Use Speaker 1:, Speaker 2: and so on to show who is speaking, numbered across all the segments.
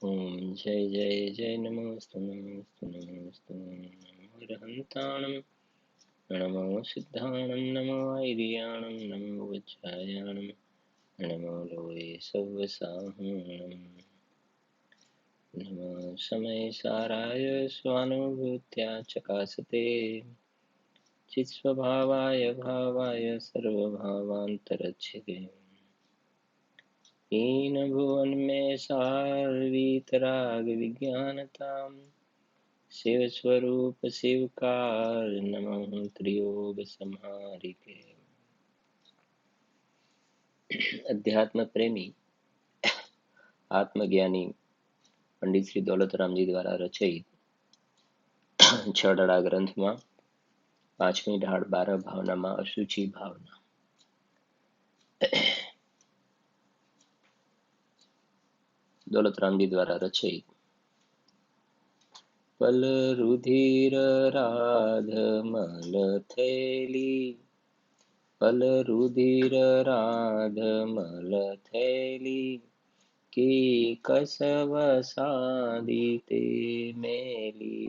Speaker 1: ओम जय जय जय नमोस्तु नमोस्तु नमोस्तु नमो रहन्ताणं नमो सिद्धाणं नमो ऐर्याणं नमो वज्रायाणं नमो लोये सव्वसाहूणं नमो समयसाराय स्वानुभूत्या चकासते चित्स्वभावाय भावाय सर्वभावान्तरच्छिदे हीन भुवन में सार्वीतराग विज्ञानताम् शिव स्वरूप शिवकार नमः त्रियोग संहारिके। अध्यात्म प्रेमी आत्मज्ञानी पंडित श्री दौलतरामजी द्वारा रचित छड़ा ग्रंथ में पांचमी ढाળ 12 भावना में अशुचि भावना। दौलतरामजी द्वारा रचित पल रुधिर राध मल थैली पल रुधिर राध मल थैली की कसव सादिते मेली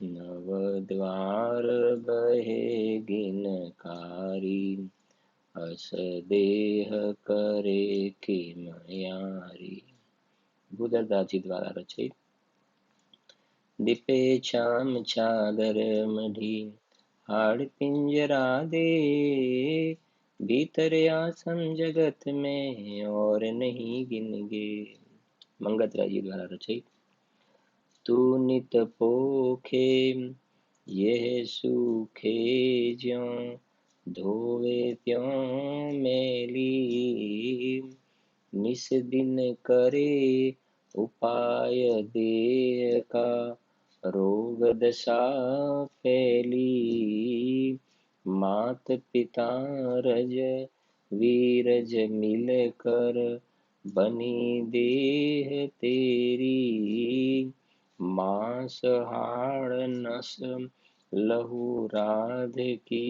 Speaker 1: नवद्वार बहे गिनकारी अस देह करे किमयारी। भूदरदासजी द्वारा रचित दीपे चाम चादर मढ़ी हाड़ पिंजरा दे भीतर आसन जगत में और नहीं गिनगे। मंगतराय जी द्वारा रचित तू नित पोखे यह सूखे ज्यों धोवे त्यों मैली निस दिन करे उपाय देह का रोग दशा फैली मात पिता रज वीरज मिल कर बनी देह तेरी मांस हाड़ नस लहू राध की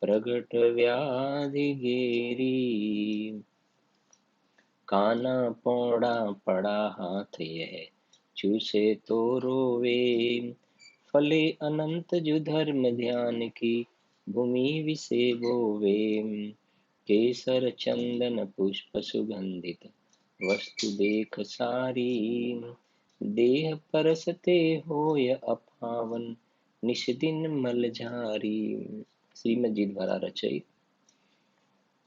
Speaker 1: प्रगट व्याधि गेरी काना पौड़ा पड़ा हाथ यह चूसे तो रोवे फले अनंत जो धर्म ध्यान की भूमि विसे बोवे केसर चंदन पुष्प सुगंधित वस्तु देख सारी देह परसते होय अपावन निश दिन मल झारी। श्रीमद जी द्वारा रचित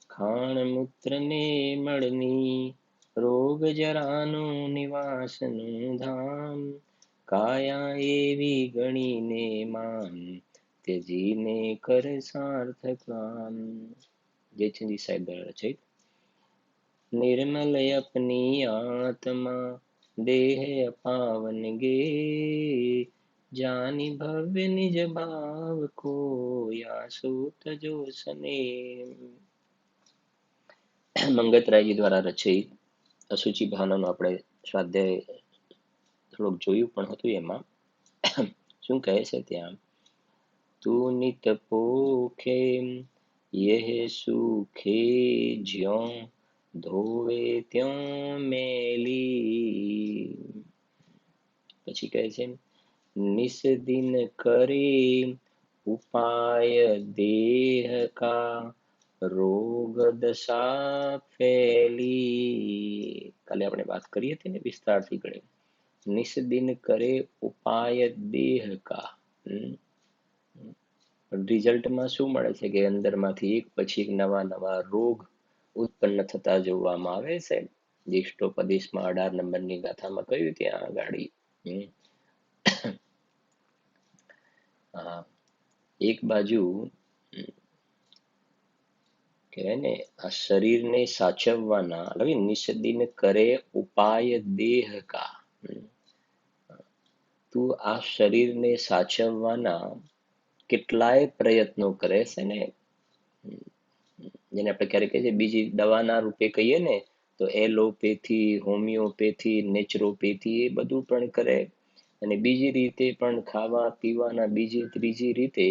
Speaker 1: खाण मूत्र ने मळनी रोग जराનું નિવાસનું ધામ કાયા એવી ગણીને માન ત્યજીને કર સાર્થકામ। જયચંદી સાહેબ દ્વારા રચિત निर्मल अपनी आत्मा देह अपावन गे जानी भव्य निज भाव को या सूत जो सने। મંગતરાયજી દ્વારા રચિત અશુચિ ભાવનાનો આપણે સ્વાધ્યાય થોડુંક જોયું પણ હતું। એમાં શું કહે છે ત્યાં તું નિત પોખે યહ સુખે જ્યોं ધોવે ત્यों મેલી પછી કહે છે નિસ દિન કરે ઉપાય દેહ કા રોગ દશા ફેલી। કાલે આપણે વાત કરી હતી ને વિસ્તારથી ગણી નિસ દિન કરે ઉપાય દેહ કા રિઝલ્ટમાં શું મળે છે કે અંદરમાંથી એક પછી એક નવા નવા રોગ ઉત્પન્ન થતા જોવામાં આવે છે। દિષ્ટોપદેશમાં 18 નંબરની ગાથામાં કહ્યું ત્યાં ગાડી એક બાજુ કહેવાય ને આ શરીરને સાચવવાના એટલે નિષદિન કરે ઉપાય દેહ કા તું આ શરીરને સાચવવાના કેટલાય પ્રયત્નો કરે છે ને જેને આપણે ક્યારેક કહીએ બીજી દવાના રૂપે કહીએ ને તો એલોપેથી હોમિયોપેથી નેચરોપેથી એ બધું પણ કરે અને બીજી રીતે પણ ખાવા પીવાના બીજી ત્રીજી રીતે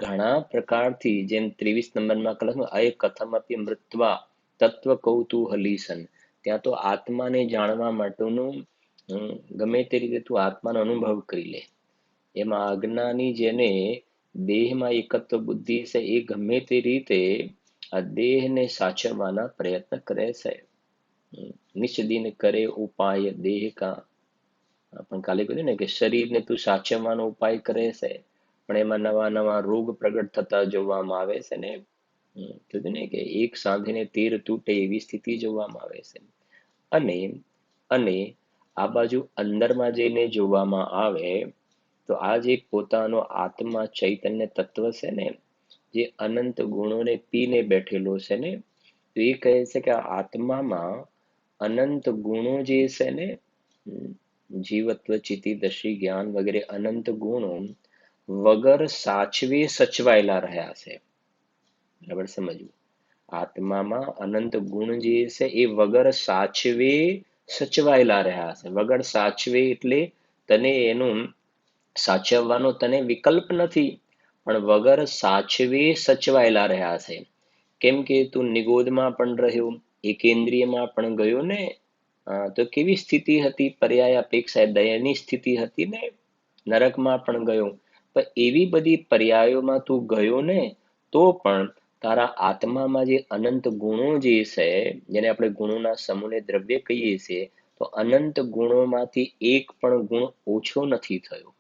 Speaker 1: ઘણા પ્રકારથી જેમ 23 નંબરમાં કલમ અય કથમ અપી મૃત્વા તત્વ કૌતૂહલીસન ત્યાં તો આત્માને જાણવા માટેનું ગમે તે રીતે તું આત્માનો અનુભવ કરી લે. એમાં અજ્ઞાની જેને દેહમાં એકત્વ બુદ્ધિ છે એ ગમે તે રીતે આ દેહને સાચવવાના પ્રયત્ન કરે છે. નિષ્દિન કરે ઉપાય દેહ કા. પણ કાલે કહ્યું ને કે શરીરને તું સાચવવાનો ઉપાય કરે છે, પણ એમાં નવા નવા રોગ પ્રગટ થતા જોવામાં આવે છે ને. કીધું ને કે એક સાંધીને તીર તૂટે એવી સ્થિતિ જોવામાં આવે છે. અને અને આ બાજુ અંદરમાં જઈને જોવામાં આવે તો આ જે પોતાનો આત્મા ચૈતન્ય તત્વ છે ને, જે અનંત ગુણોને પીને બેઠેલો છે ને, તો એ કહે છે કે આ આત્મામાં અનંત ગુણો જે છે ને, જીવત્વ ચિતિ દશી જ્ઞાન વગેરે અનંત ગુણો વગર સાચવે સચવાયેલા રહ્યા છે. બરાબર સમજવું. આત્મામાં અનંત ગુણ જે છે એ વગર સાચવે સચવાયેલા રહ્યા છે. વગર સાચવે એટલે તને એનું સાચવવાનો તને વિકલ્પ નથી, પણ વગર સાચવે સચવાયેલા રહ્યા છે. કેમ કે તું નિગોદમાં પણ રહ્યો, એકેન્દ્રિયમાં પણ ગયો ને, તો કેવી સ્થિતિ હતી? પર્યાય અપેક્ષા દયની સ્થિતિ હતી ને. નરકમાં પણ ગયો, પણ એવી બધી પર્યાયોમાં તું ગયો ને, તો પણ તારા આત્મામાં જે અનંત ગુણો જે છે, જેને આપણે ગુણોના સમૂહને દ્રવ્ય કહીએ છીએ, તો અનંત ગુણોમાંથી એક પણ ગુણ ઓછો નથી થયો.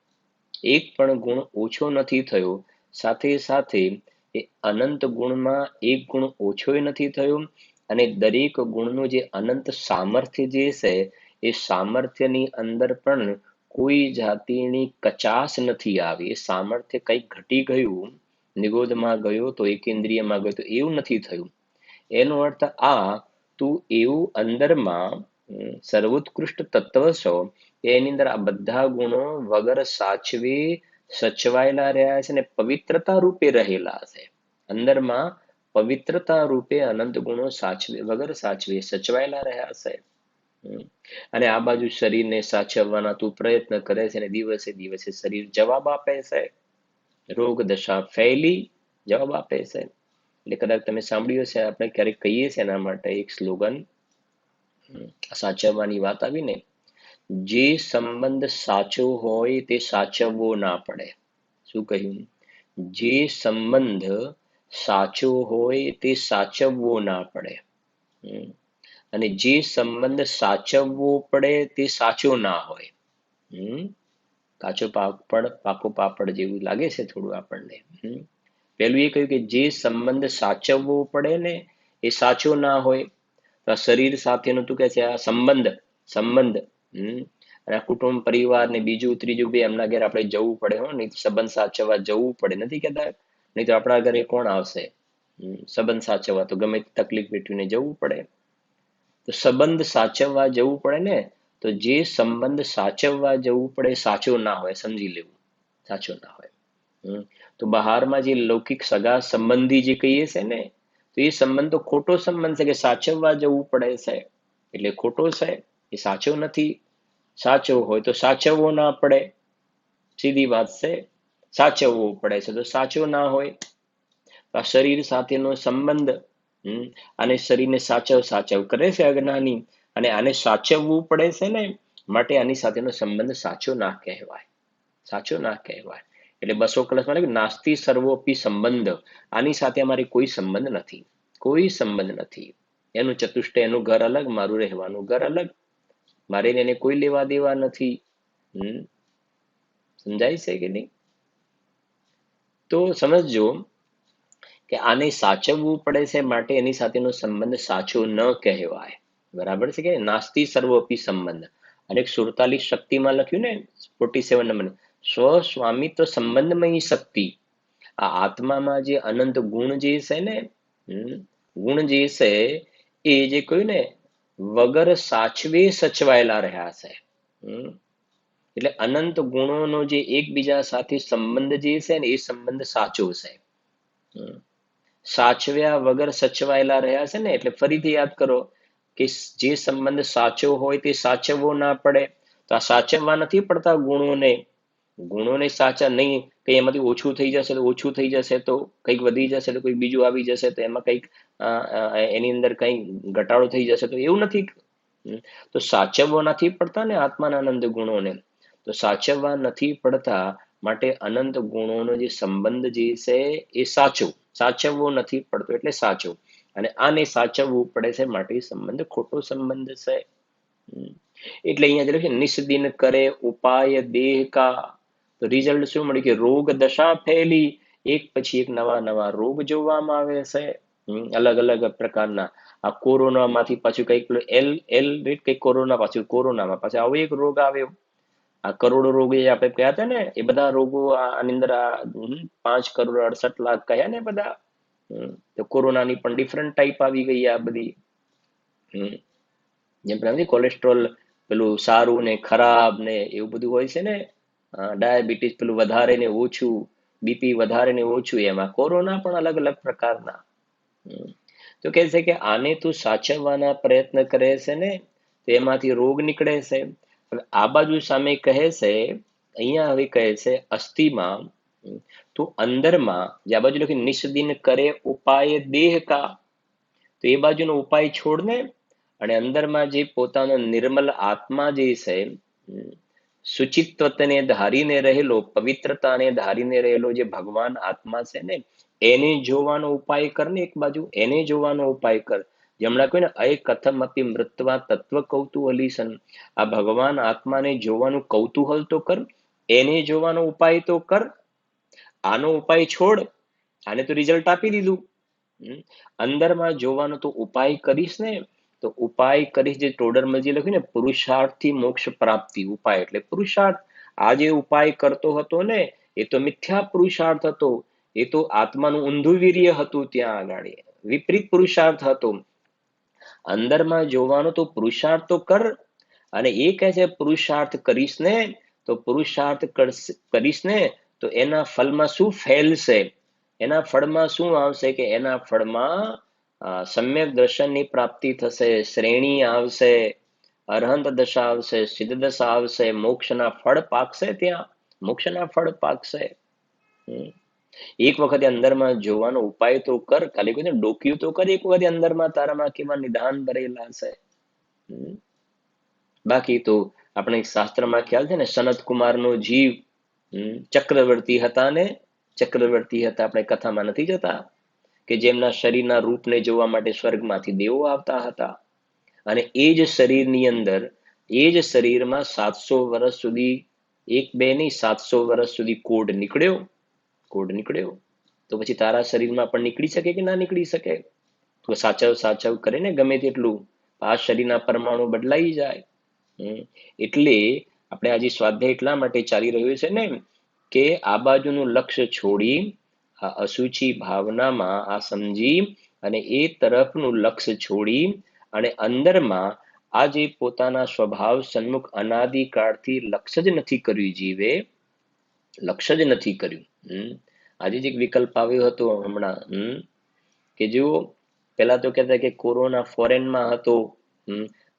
Speaker 1: એક પણ ગુણ ઓછો નથી થયો. સાથે સાથે એ અનંત ગુણમાં એક ગુણ ઓછોય નથી થયો, અને દરેક ગુણનું જે અનંત સામર્થ્ય જે છે, એ સામર્થ્યની અંદર પણ કોઈ જાતિની કચાશ નથી આવી. એ સામર્થ્ય કંઈક ઘટી ગયું, નિગોદમાં ગયો તો એકેન્દ્રિયમાં ગયો તો એવું નથી થયું. એનો અર્થ આ, તું એવું અંદરમાં સર્વોત્કૃષ્ટ તત્વ છો, એની અંદર આ બધા ગુણો વગર સાચવે સચવાયેલા રહ્યા છે, ને પવિત્રતા રૂપે રહેલા છે. અંદરમાં પવિત્રતા રૂપે અનંત ગુણો સાચવે વગર સાચવે સચવાયેલા રહ્યા છે. અને આ બાજુ શરીરને સાચવવાના તું પ્રયત્ન કરે છે, અને દિવસે દિવસે શરીર જવાબ આપે છે. રોગ દશા ફેલી જવાબ આપે છે. એટલે કદાચ તમે સાંભળ્યું છે, આપણે ક્યારેક કહીએ છીએ એના માટે એક સ્લોગન, સાચવવાની વાત આવી ને, જે સંબંધ સાચો હોય તે સાચવવો ના પડે. શું કહ્યું? જે સંબંધ સાચો હોય તે સાચવવો ના પડે. અને જે સંબંધ સાચવવો પડે તે સાચો ના હોય. કાચો પાકો પાપડ જેવું લાગે છે થોડું આપણને. પેલું એ કહ્યું કે જે સંબંધ સાચવવો પડે ને એ સાચો ના હોય. શરીર સાથેનું તું કે છે આ સંબંધ અને કુટુંબ પરિવાર ને બીજું ત્રીજું બે એમના ઘેર આપણે જવું પડે હો, નહીં તો સંબંધ સાચવવા જવું પડે. નથી કહેતા? નહીં તો આપણા ઘરે કોણ આવશે સંબંધ સાચવવા? તો ગમે તકલીફ વેઠવીને જવું પડે. તો સંબંધ સાચવવા જવું પડે ને, તો જે સંબંધ સાચવવા જવું પડે સાચો ના હોય, સમજી લેવું, સાચો ના હોય. તો બહારમાં જે લૌકિક સગા સંબંધી જે કહીએ છે ને, તો એ સંબંધ તો ખોટો સંબંધ છે કે સાચવવા જવું પડે છે, એટલે ખોટો છે, એ સાચો નથી. સાચો હોય તો સાચવવો ના પડે. સીધી વાત છે. સાચવવો પડે છે તો સાચો ના હોય. આ શરીર સાથેનો સંબંધ, આને શરીરને સાચવ કરે છે અજ્ઞાની, અને આને સાચવવું પડે છે ને, માટે આની સાથેનો સંબંધ સાચો ના કહેવાય. સાચો ના કહેવાય. એટલે 200 નાસ્તિ સર્વોપી સંબંધ, આની સાથે અમારે કોઈ સંબંધ નથી, કોઈ સંબંધ નથી. એનું ચતુષ્ટય, એનું ઘર અલગ, મારું રહેવાનું ઘર અલગ, મારે એને કોઈ લેવા દેવા નથી. સમજાય છે કે નહીં? તો સમજજો કે આને સાચવવું પડે છે, માટે એની સાથેનો સંબંધ સાચો ન કહેવાય. બરાબર છે કે નાસ્તિ સર્વોપી સંબંધ. અને 47 શક્તિમાં લખ્યું ને 47 નંબર, સ્વસ્વામિત્વ સંબંધમય શક્તિ. આ આત્મામાં જે અનંત ગુણ જે છે ને, ગુણ જે છે એ જે કહ્યું ને વગર સાચવે સચવાયેલા રહ્યા છે. એટલે અનંત ગુણોનો જે એકબીજા સાથે સંબંધ જે છે ને, એ સંબંધ સાચો છે. સાચવ્યા વગર સચવાયેલા રહ્યા છે ને, એટલે ફરીથી યાદ કરો કે જે સંબંધ સાચો હોય તે સાચવવો ના પડે. તો આ સાચવવા નથી પડતા ગુણોને સાચા નહીં, કઈ એમાંથી ઓછું થઈ જશે તો ઓછું થઈ જશે, તો કંઈક વધી જશે તો કંઈક બીજું આવી જશે, તો એમાં કંઈક એની અંદર કંઈક ઘટાડો થઈ જશે, તો એવું નથી. તો સાચવવો નથી પડતા ને આત્માના અનંત ગુણોને, તો સાચવવા નથી પડતા, માટે અનંત ગુણોનો જે સંબંધ જે છે એ સાચવવો નથી પડતો એટલે સાચો, અને આને સાચવવું પડે છે માટે સંબંધ ખોટો સંબંધ છે. એટલે અહીંયા લખ્યું છે નિસ્દિન કરે ઉપાય દેહ કા, તો રિઝલ્ટ શું મળ્યું કે રોગ દશા ફેલી, એક પછી એક નવા નવા રોગ જોવામાં આવે છે. અલગ અલગ પ્રકારના, આ કોરોનામાંથી પાછું કઈક એલ એલ કઈક કોરોના પાછું કોરોનામાં પાછું આવો એક રોગ આવ્યો. આ કરોડો રોગ જે આપણે કહ્યા હતા ને, એ બધા રોગો આની અંદર 5,68,00,000 કહ્યા ને બધા. તો કોરોનાની પણ ડિફરન્ટ ટાઈપ આવી ગઈ આ બધી. જેમ પેલા કોલેસ્ટ્રોલ પેલું સારું ને ખરાબ ને એવું બધું હોય છે ને, ડાયાબિટીસ પેલું વધારે ને ઓછું, બીપી વધારે ને ઓછું, એમાં કોરોના પણ અલગ અલગ પ્રકારના. તો કહે છે કે આને તું સાચવવાના પ્રયત્ન કરે છે ને, તો એમાંથી રોગ નીકળે છે. હવે આ બાજુ સામે કહે છે, અહીંયા હવે કહે છે અસ્થિમાં, તો અંદરમાં જે આ બાજુ લખી નિસ્દિન કરે ઉપાય દેહ કા, તો એ બાજુનો ઉપાય છોડને, અને અંદરમાં જે પોતાનો નિર્મલ આત્મા જે છે, શુચિત્વને ધારીને રહેલો, પવિત્રતાને ધારીને રહેલો જે ભગવાન આત્મા છે ને, એને જોવાનો ઉપાય કર ને, એક બાજુ એને જોવાનો ઉપાય કર. હમણાં કહ્યું ને અય કથમ અપી મૃત્વા તત્વ કૌતૂહલીસન, આ ભગવાન આત્માને જોવાનું કૌતૂહલ તો કર, એને જોવાનો ઉપાય તો કર. આનો ઉપાય છોડ, આને તો રિઝલ્ટ આપી દીધું. અંદરમાં જોવાનો તો ઉપાય કરીશ ને, તો ઉપાય કરીશ, જે ટોડરમાં જે લખ્યું ને પુરુષાર્થથી મોક્ષ પ્રાપ્તિ, ઉપાય એટલે પુરુષાર્થ. આ જે ઉપાય કરતો હતો ને, એ તો મિથ્યા પુરુષાર્થ હતો, એ તો આત્માનું ઊંધું વીર્ય હતું, ત્યાં આગળ વિપરીત પુરુષાર્થ હતો. અંદરમાં જોવાનો તો પુરુષાર્થ તો કર, અને એ કહે છે પુરુષાર્થ કરીશ ને, તો પુરુષાર્થ કરીશ ને, તો એના ફળમાં શું ફેલશે, એના ફળમાં શું આવશે કે એના ફળમાં સમ્યક દર્શનની પ્રાપ્તિ થશે, શ્રેણી આવશે, અરહંત દશા આવશે, સિદ્ધ દશા આવશે, મોક્ષના ફળ પાકશે, ત્યાં મોક્ષના ફળ પાકશે. એક વખતે અંદરમાં જોવાનો ઉપાય તો કર, ખાલી કોઈ ડોક્યું તો કર, એક વખતે અંદરમાં તારામાં કેવા નિધાન ભરેલા છે. બાકી તો આપણે શાસ્ત્રમાં ખ્યાલ છે ને, સનત કુમારનો જીવ ચક્રવર્તી હતા ને, ચક્રવર્તી હતા, આપણે કથામાં નથી જતા કે જેમના શરીરના રૂપને જોવા માટે સ્વર્ગમાંથી દેવો આવતા હતા, અને એ જ શરીરની અંદર, એ જ શરીરમાં 700 વર્ષ સુધી, એક બે નહીં 700 વર્ષ સુધી કોડ નીકળ્યો. તો પછી તારા શરીરમાં પણ નીકળી શકે કે ના નીકળી શકે? તો સાચવ કરે ને ગમે તેટલું, આ શરીરના પરમાણુ બદલાઈ જાય. એટલે આપણે આજે સ્વાધ્યાય એટલા માટે ચાલી રહ્યું છે ને, કે આ બાજુનું લક્ષ્ય છોડી આ અસુચિ ભાવનામાં આ સમજી, અને એ તરફનું લક્ષ્ય છોડી, અને અંદરમાં આ જે પોતાના સ્વભાવ સન્મુખ અનાદિકાળથી લક્ષ્ય જ નથી કર્યું, જીવે લક્ષ્ય જ નથી કર્યું. આજે જ એક વિકલ્પ આવ્યો હતો હમણાં, કે જો પેલા તો કહેતા કે કોરોના ફોરેનમાં હતો,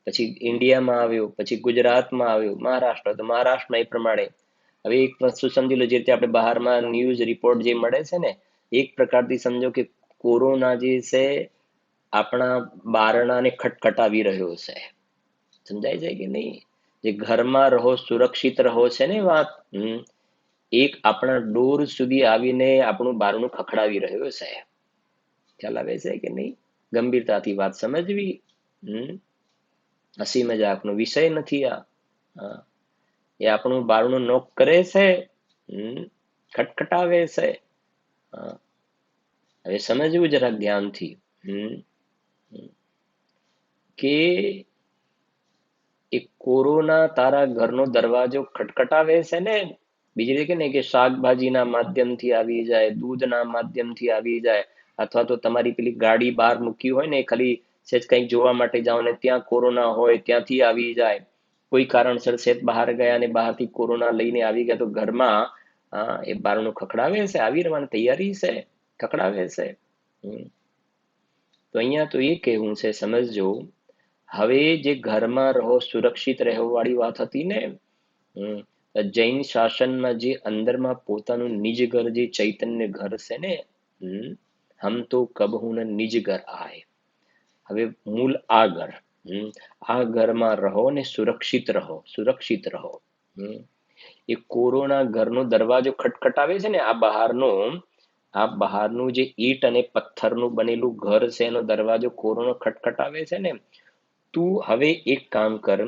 Speaker 1: પછી ઇન્ડિયામાં આવ્યો, પછી ગુજરાતમાં આવ્યો, મહારાષ્ટ્ર તો મહારાષ્ટ્રમાં એ પ્રમાણે. હવે એક વસ્તુ સમજી લો, જે રીતે આપણે બહારમાં ન્યૂઝ રિપોર્ટ જે મળે છે ને, એક પ્રકારથી સમજો કે કોરોના જે છે આપણા બારણાને ખટખટાવી રહ્યો છે. સમજાય છે કે નહીં? જે ઘરમાં રહો, સુરક્ષિત રહો છે ને વાત, એક આપણા ડોર સુધી આવીને આપણું બારણું ખખડાવી રહ્યો છે. ખ્યાલ આવે છે કે નહીં? ગંભીરતાથી વાત સમજવી. હસી મજાકનો વિષય નથી આ. એ આપણું બારણું નોક કરે છે, ખટખટાવે છે. હવે સમજવું જરાક ધ્યાનથી, કે એ કોરોના તારા ઘરનો દરવાજો ખટખટાવે છે ને, બીજી રીતે ને કે શાકભાજીના માધ્યમથી આવી જાય, દૂધના માધ્યમથી આવી જાય, અથવા તો તમારી પેલી ગાડી બહાર મૂકી હોય ને, ખાલી સેજ કંઈક જોવા માટે જાઓ ને ત્યાં કોરોના હોય, ત્યાંથી આવી જાય. કોઈ કારણસર સેજ બહાર ગયા અને બહારથી કોરોના લઈને આવી ગયા, તો ઘરમાં એ બારણું ખખડાવે છે, આવી રહેવાની તૈયારી છે, ખખડાવે છે. તો અહીંયા તો એ કહેવું છે, સમજજો. હવે જે ઘરમાં રહો, સુરક્ષિત રહેવાવાળી વાત હતી ને, જૈન શાસનમાં જે અંદરમાં પોતાનું નિજ ઘર, જે ચૈતન્ય ઘર છે ને, હમ તો કબહુ ન નિજ ઘર આય. હવે મૂળ આ ઘર, આ ઘરમાં રહો ને સુરક્ષિત રહો, સુરક્ષિત રહો. એ કોરોના ઘરનો દરવાજો ખટખટાવે છે ને, આ બહારનું જે ઈટ અને પથ્થરનું બનેલું ઘર છે એનો દરવાજો કોરોના ખટખટાવે છે ને, તું હવે એક કામ કર,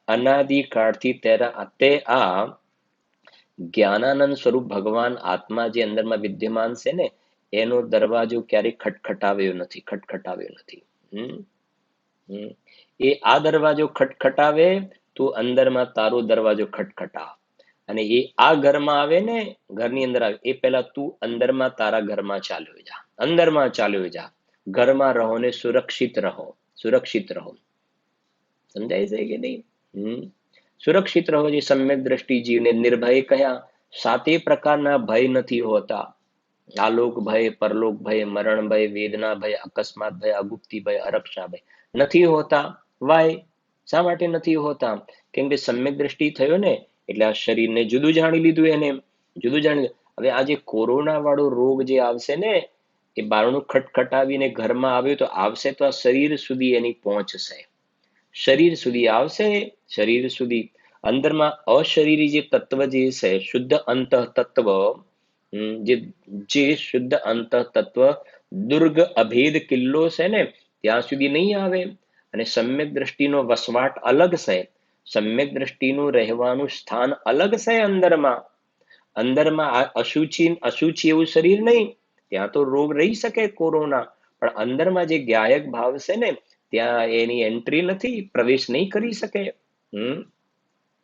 Speaker 1: અનાદિકાળથી તે આ જ્ઞાનાનંદ સ્વરૂપ ભગવાન આત્મા જે અંદરમાં વિદ્યમાન છે ને, એનો દરવાજો ક્યારેય ખટખટાવ્યો નથી, ખટખટાવ્યો નથી. એ આ દરવાજો ખટખટાવે, તું અંદરમાં તારો દરવાજો ખટખટા, અને એ આ ઘરમાં આવે ને, ઘરની અંદર આવે એ પહેલા તું અંદરમાં તારા ઘરમાં ચાલ્યો જા, અંદરમાં ચાલ્યો જા. ઘરમાં રહો ને સુરક્ષિત રહો, સુરક્ષિત રહો. સમજાય છે કે નહીં? સુરક્ષિત રહો. જે સમ્યક દ્રષ્ટિ જીવને નિર્ભય કહ્યા. 7 પ્રકારના ભય નથી હોતા. આલોક ભય, પરલોક ભય, મરણ ભય, વેદના ભય, અકસ્માત ભય, અગુપ્તિ ભય, અરક્ષા ભય નથી હોતા. વાય? શા માટે નથી હોતા? કેમ કે સમ્યક દ્રષ્ટિ થયો ને, એટલે આ શરીરને જુદું જાણી લીધું, એને જુદું જાણી. હવે આ જે કોરોના વાળો રોગ જે આવશે ને, એ બારણું ખટખટાવીને ઘરમાં આવ્યો તો આવશે તો આ શરીર સુધી એની પહોંચશે, શરીર સુધી આવશે, શરીર સુધી. અંદરમાં અશરીરી જે તત્વ જે છે, શુદ્ધ અંત તત્વ, જે શુદ્ધ અંત તત્વ દુર્ગ અભેદ કિલ્લો છે ને, ત્યાં સુધી નહીં આવે. અને સમ્યક દ્રષ્ટિનો વસવાટ અલગ છે, સમ્યક દ્રષ્ટિનું રહેવાનું સ્થાન અલગ છે. અંદરમાં આ અશુચિ એવું શરીર નહીં, ત્યાં તો રોગ રહી શકે કોરોના, પણ અંદરમાં જે જ્ઞાયક ભાવ છે ને, ત્યાં એની એન્ટ્રી નથી, પ્રવેશ નહીં કરી શકે.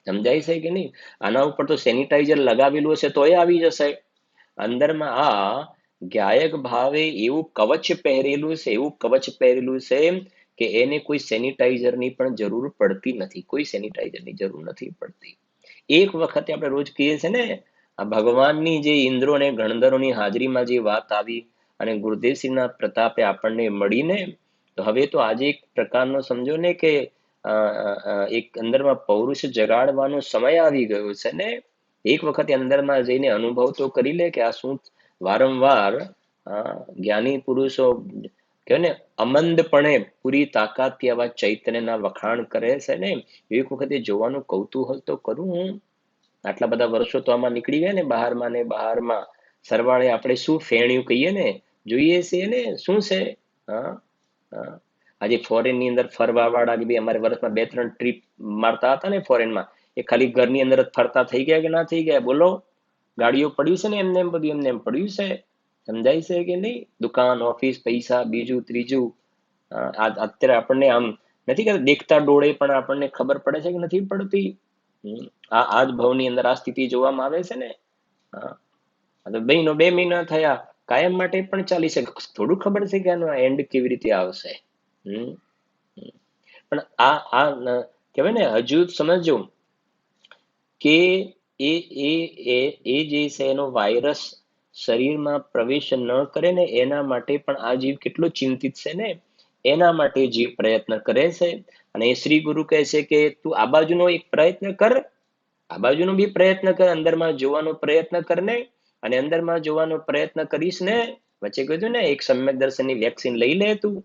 Speaker 1: સમજાય છે કે નહીં? આના ઉપર તો સેનિટાઈઝર લગાવેલું હશે તોય આવી જશે. અંદરમાં આ જ્ઞાયક ભાવે એવું કવચ પહેરેલું છે, એવું કવચ પહેરેલું છે કે એને કોઈ સેનિટાઈઝરની પણ જરૂર પડતી નથી, કોઈ સેનિટાઈઝરની જરૂર નથી પડતી. એક વખતે આપણે રોજ કહીએ છીએ ને, આ ભગવાનની જે ઇન્દ્રો અને ગણધરોની હાજરીમાં જે વાત આવી અને ગુરુદેવસિંહના પ્રતાપે આપણને મળીને, તો હવે તો આજે એક પ્રકારનો સમજો ને કે એક અંદરમાં પૌરુષ જગાડવાનો સમય આવી ગયો છે ને. એક વખતે અંદરમાં જઈને અનુભવ તો કરી લે કે આ શું. વારંવાર જ્ઞાની પુરુષો કે ને અમંદપણે પૂરી તાકાતથી આવા ચૈતન્યના વખાણ કરે છે ને, એક વખતે જોવાનું કૌતૂહલ તો કરું હું. આટલા બધા વર્ષો તો આમાં નીકળી ગયા ને, બહારમાં સરવાળે આપણે શું ફેણ્યું કહીએ ને, જોઈએ છીએ ને શું છે. આજે ફોરેન ની અંદર ફરવા વાળા કે ભાઈ અમારે વર્ષમાં 2-3 ટ્રીપ મારતા હતા ને ફોરેનમાં, એ ખાલી ઘરની અંદર જ ફરતા થઈ ગયા કે ના થઈ ગયા? બોલો. ગાડીઓ પડ્યું છે ને એમને એમ, બધું એમને એમ પડ્યું છે. સમજાય છે કે નહીં? દુકાન, ઓફિસ, પૈસા, બીજું ત્રીજું. અત્યારે આપણને આમ નથી કે દેખતા ડોળે પણ આપણને ખબર પડે છે કે નથી પડતી? આ જ ભવની અંદર આ સ્થિતિ જોવામાં આવે છે ને. મહિનો 2 મહિના થયા, કાયમ માટે પણ ચાલી શકે. થોડું ખબર છે કે આનો એન્ડ કેવી રીતે આવશે. પણ આ કહેવાય ને, હજુ સમજો કે એ જે છે એનો વાયરસ શરીરમાં પ્રવેશ ન કરે ને, એના માટે પણ આ જીવ કેટલો ચિંતિત છે ને, એના માટે જીવ પ્રયત્ન કરે છે. અને એ શ્રી ગુરુ કહે છે કે તું આ બાજુનો એક પ્રયત્ન કર, આ બાજુનો બી પ્રયત્ન કર, અંદરમાં જોવાનો પ્રયત્ન કર ને. અને અંદરમાં જોવાનો પ્રયત્ન કરીશ ને, વચ્ચે કીધું ને એક સમ્યક દર્શનની વેક્સિન લઈ લે તું.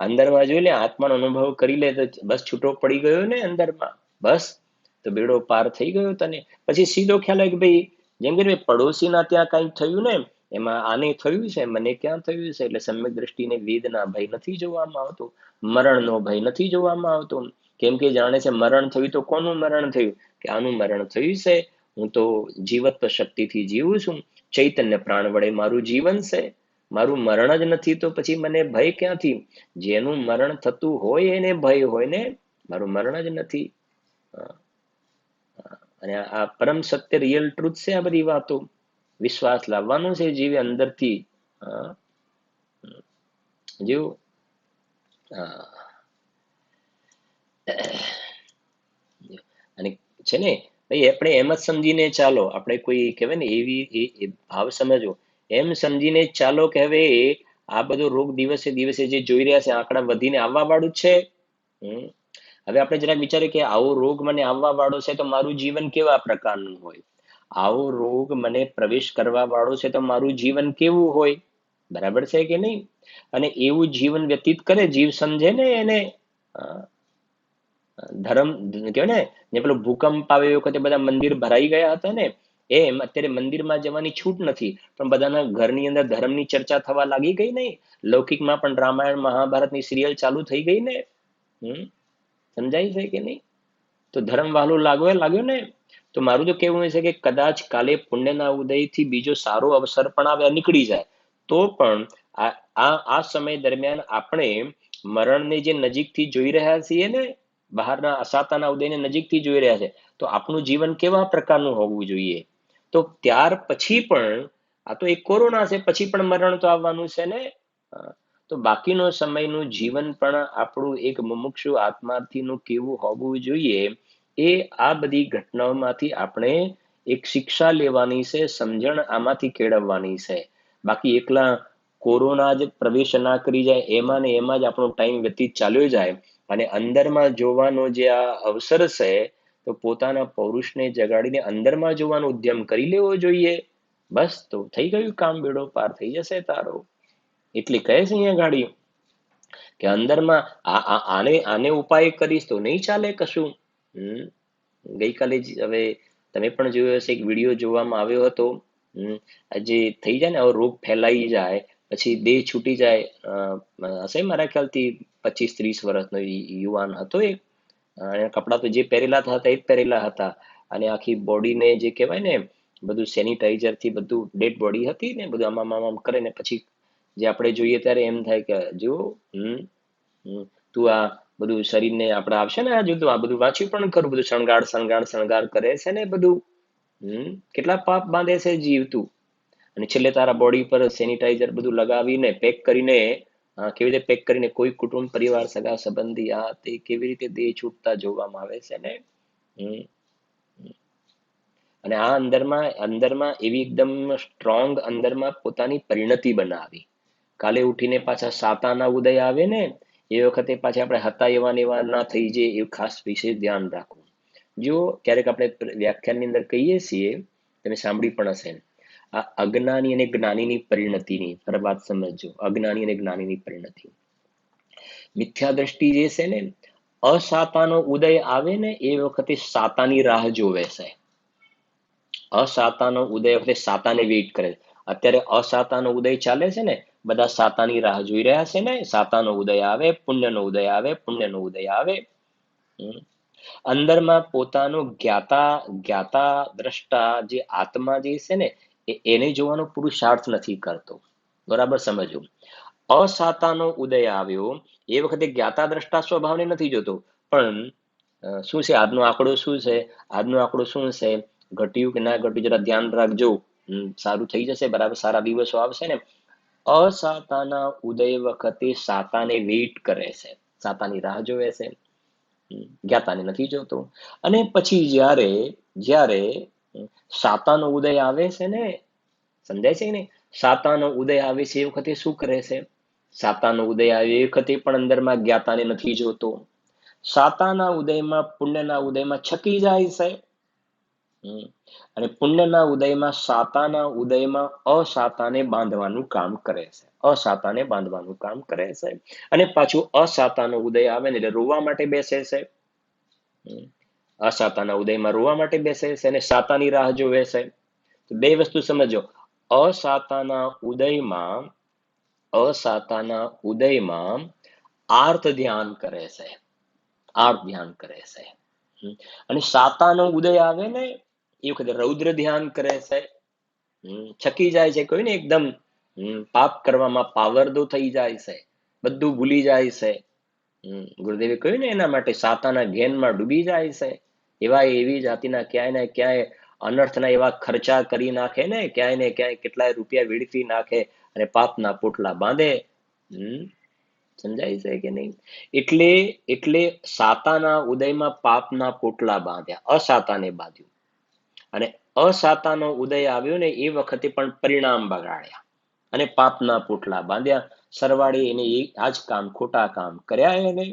Speaker 1: અંદરમાં જોઈ લે, આત્માનો અનુભવ કરી લે તો બસ છૂટો પડી ગયો ને અંદરમાં, બસ તો બેડો પાર થઈ ગયો તને. પછી સીધો ખ્યાલ આવે કે ભાઈ, જેમ કે પડોશીના ત્યાં કંઈક થયું ને, એમાં આને થયું છે, મને ક્યાં થયું છે. એટલે સમ્યક દ્રષ્ટિને વેદના ભય નથી જોવામાં આવતો, મરણનો ભય નથી જોવામાં આવતો. કેમ કે જાણે છે મરણ થયું તો કોનું મરણ થયું? કે આનું મરણ થયું છે. હું તો જીવત્વ શક્તિથી જીવું છું, ચૈતન્ય પ્રાણ વડે મારું જીવન છે, મારું મરણ જ નથી તો પછી મને ભય ક્યાંથી? જેનું મરણ થતું હોય એને ભય હોય ને, મારું મરણ જ નથી. અને આ પરમ સત્ય રિયલ ટ્રુથ છે. આ બધી વાતો વિશ્વાસ લાવવાનો છે જીવે અંદરથી. જેવું અને છે ને ભાઈ, આપણે એમ જ સમજીને ચાલો, આપણે કોઈ કહેવાય ને એવી ભાવ સમજો, એમ સમજીને ચાલો કે હવે આ બધો રોગ દિવસે દિવસે જે જોઈ રહ્યા છે, આંકડા વધીને આવવા વાળું છે. હવે આપણે જરાક વિચારીએ કે આવો રોગ મને આવવા વાળો છે તો મારું જીવન કેવા પ્રકારનું હોય? આવો રોગ મને પ્રવેશ કરવા વાળો છે તો મારું જીવન કેવું હોય? બરાબર છે કે નહીં? અને એવું જીવન વ્યતીત કરે, જીવ સમજે ને એને, ધર્મ કહેવાય ને, જે પેલો ભૂકંપ આવે એ વખતે બધા મંદિર ભરાઈ ગયા હતા ને, એમ અત્યારે મંદિરમાં જવાની છૂટ નથી, પણ બધાના ઘરની અંદર ધર્મની ચર્ચા થવા લાગી ગઈ ને. લૌકિકમાં પણ રામાયણ મહાભારતની સિરિયલ ચાલુ થઈ ગઈ ને. સમજાય છે કે નહીં? તો ધર્મ વાલું લાગ્યો ને. તો મારું તો કેવું છે કે કદાચ કાલે પુણ્યના ઉદયથી બીજો સારો અવસર પણ આવે, નીકળી જાય, તો પણ આ સમય દરમિયાન આપણે મરણને જે નજીકથી જોઈ રહ્યા છીએ ને, બહારના અસાતાના ઉદયને નજીકથી જોઈ રહ્યા છે, તો આપણું જીવન કેવા પ્રકારનું હોવું જોઈએ? તો ત્યાર પછી પણ, આ તો એક કોરોના છે, પછી પણ મરણ તો આવવાનું છે ને. તો બાકીનો સમયનું જીવન પણ આપણું એક મુમુક્ષુ આત્માર્થીનું કેવું હોવું જોઈએ, એ આ બધી ઘટનાઓમાંથી આપણે એક શિક્ષા લેવાની છે, સમજણ આમાંથી કેળવવાની છે. બાકી એકલા કોરોના જ પ્રવેશ ના કરી જાય, એમાં ને એમાં જ આપણો ટાઈમ વ્યતીત ચાલ્યો જાય, અને અંદરમાં જોવાનો જે આ અવસર છે, તો પોતાના પૌરુષને જગાડીને અંદરમાં જોવાનો ઉદ્યમ કરી લેવો જોઈએ. બસ, તો થઈ ગયું કામ, બેડો પાર થઈ જશે તારો. એટલે કહે છે અહીંયા ગાડી કે અંદરમાં આને ઉપાય કરીશ તો નહીં ચાલે કશું. ગઈકાલે જ હવે તમે પણ જોયો હશે, એક વિડીયો જોવામાં આવ્યો હતો. જે થઈ જાય ને, રોગ ફેલાઈ જાય, પછી દેહ છૂટી જાય. હશે મારા ખ્યાલથી 25-30 વર્ષનો યુવાન હતો એ. કપડા તો જે પહેરેલા હતા એ જ પહેરેલા હતા, અને આખી બોડીને જે કહેવાય ને, બધું સેનિટાઈઝર થી બધું, ડેડ બોડી હતી ને, બધું આમ કરે ને, પછી જે આપણે જોઈએ ત્યારે એમ થાય કે જો તું આ બધું શરીરને આપણે આવશે ને, આ જોતું, આ બધું વાંચ્યું પણ ખરું, બધું શણગાર કરે છે ને બધું. કેટલા પાપ બાંધે છે જીવતું. અને છેલ્લે તારા બોડી પર સેનિટાઈઝર બધું લગાવીને પેક કરીને, કેવી રીતે પેક કરીને, કોઈ કુટુંબ પરિવાર સગા સંબંધી આ તે કેવી રીતે દેહ છૂટતા જોવામાં આવે છે ને. અને આ અંદરમાં એવી એકદમ સ્ટ્રોંગ અંદરમાં પોતાની પરિણતિ બનાવી. કાલે ઉઠીને પાછા સાતાના ઉદય આવે ને, એ વખતે પાછા આપણે હતા એવા ના થઈ જાય, એવું ખાસ વિશેષ ધ્યાન રાખવું. જો ક્યારેક આપણે વ્યાખ્યાનની અંદર કહીએ છીએ, તમે સાંભળી પણ હશે, આ અજ્ઞાની અને જ્ઞાનીની પરિણતિની વાત સમજજો. અજ્ઞાની અને જ્ઞાનીની પરિણતિ. મિથ્યા દ્રષ્ટિ જે છે ને, અસાતાનો ઉદય આવે ને એ વખતે સાતાની રાહ જોવે છે. અસાતાનો ઉદય વખતે સાતાને વેઇટ કરે. અત્યારે અસાતાનો ઉદય ચાલે છે ને, બધા સાતાની રાહ જોઈ રહ્યા છે ને. સાતાનો ઉદય આવે, પુણ્યનો ઉદય આવે, પુણ્યનો ઉદય આવે. અંદરમાં પોતાનો જ્ઞાતા દ્રષ્ટા જે આત્મા જે છે ને, એને જોવાનો પુરુષાર્થ નથી કરતો. બરાબર સમજો. અસાતાનો ઉદય આવ્યો એ વખતે જ્ઞાતા દ્રષ્ટા સ્વભાવને નથી જોતો, પણ શું છે આજનો આંકડો? શું છે આજનો આંકડો? શું છે? ઘટ્યું કે ના ઘટ્યું જરા ધ્યાન રાખજો. સારું થઈ જશે, બરાબર, સારા દિવસો આવશે ને. અસાતાના ઉદય વખતે સાતાને વેઇટ કરે છે, સાતાની રાહ જોવે છે, જ્ઞાતાને નથી જોતો. અને પછી જ્યારે સાતાનો ઉદય આવે છે ને, સમજાય છે ને, સાતાનો ઉદય આવે છે એ વખતે શું કરે છે? સાતાનો ઉદય આવે એ વખતે પણ અંદરમાં જ્ઞાતાને નથી જોતો. સાતાના ઉદયમાં, પુણ્યના ઉદયમાં છકી જાય છે. અને પુણ્યના ઉદયમાં, સાતાના ઉદયમાં અસાતાને બાંધવાનું કામ કરે છે. અસાતાને બાંધવાનું કામ કરે છે. અને પાછું અસાતાનો ઉદય આવે ને એટલે રોવા માટે બેસે છે. અસાતાના ઉદયમાં રોવા માટે બેસે છે અને સાતાની રાહ જોવે છે. બે વસ્તુ સમજો. અસાતાના ઉદયમાં આર્ત ધ્યાન કરે છે. આર્ત ધ્યાન કરે છે. અને સાતાનો ઉદય આવે ને એ વખતે રૌદ્ર ધ્યાન કરે છે. છકી જાય છે, કોઈ ને એકદમ પાપ કરવામાં પાવરદો થઈ જાય છે, બધું ભૂલી જાય છે. ગુરુદેવે કહ્યું ને, એના માટે સાતાના ઘેનમાં ડૂબી જાય છે. એવી જાતિના ક્યાંય ને ક્યાંય અનર્થના એવા ખર્ચા કરી નાખે ને, ક્યાંય ને ક્યાંય કેટલાય રૂપિયા વેડફી નાખે અને પાપના પોટલા બાંધે. સમજાય છે કે નહીં? એટલે સાતાના ઉદયમાં પાપના પોટલા બાંધ્યા, અસાતાને બાંધ્યું. અને અસાતાનો ઉદય આવ્યો ને એ વખતે પણ પરિણામ બગાડ્યા અને પાપના પોટલા બાંધ્યા. સરવાળે એને આ જ કામ, ખોટા કામ કર્યા એને.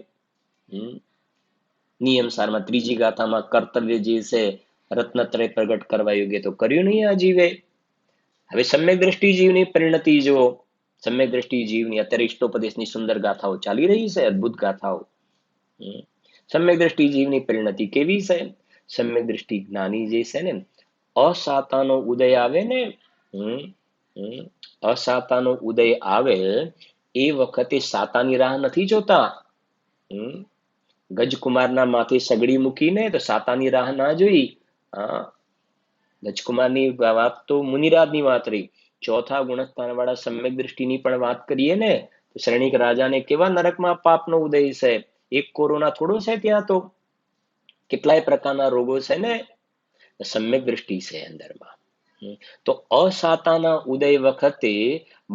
Speaker 1: નિયમ સારમાં ત્રીજી ગાથામાં કર્તવ્ય જે છે રત્નત્રય પ્રગટ કરવા યોગ્ય તો કર્યું નહીં આ જીવે. હવે સમ્યક દ્રષ્ટિ જીવની પરિણતિ જુઓ. સમ્યક દ્રષ્ટિ જીવની અત્યારે ઇષ્ટોપદેશની સુંદર ગાથાઓ ચાલી રહી છે, અદ્ભુત ગાથાઓ. સમ્યક દ્રષ્ટિ જીવની પરિણતિ કેવી છે? સમ્યક દ્રષ્ટિ જ્ઞાની જે છે ને, અસાતાનો ઉદય આવે ને, અસાતાનો ઉદય આવે એ વખતે સાતાની રાહ નથી જોતા. ગજકુમારના માથે સગડી મૂકીને તો સાતાની રાહ ના જોઈ. હા, ગજકુમારની વાત તો મુનિરાજની વાત રહી. ચોથા ગુણસ્થાન વાળા સમ્યક દ્રષ્ટિની પણ વાત કરીએ ને, તો શ્રેણિક રાજાને કેવા નરકમાં પાપનો ઉદય છે. એક કોરોના થોડો છે, ત્યાં તો કેટલાય પ્રકારના રોગો છે ને. સમ્યક દ્રષ્ટિ છે અંદરમાં. તો અસાતાના ઉદય વખતે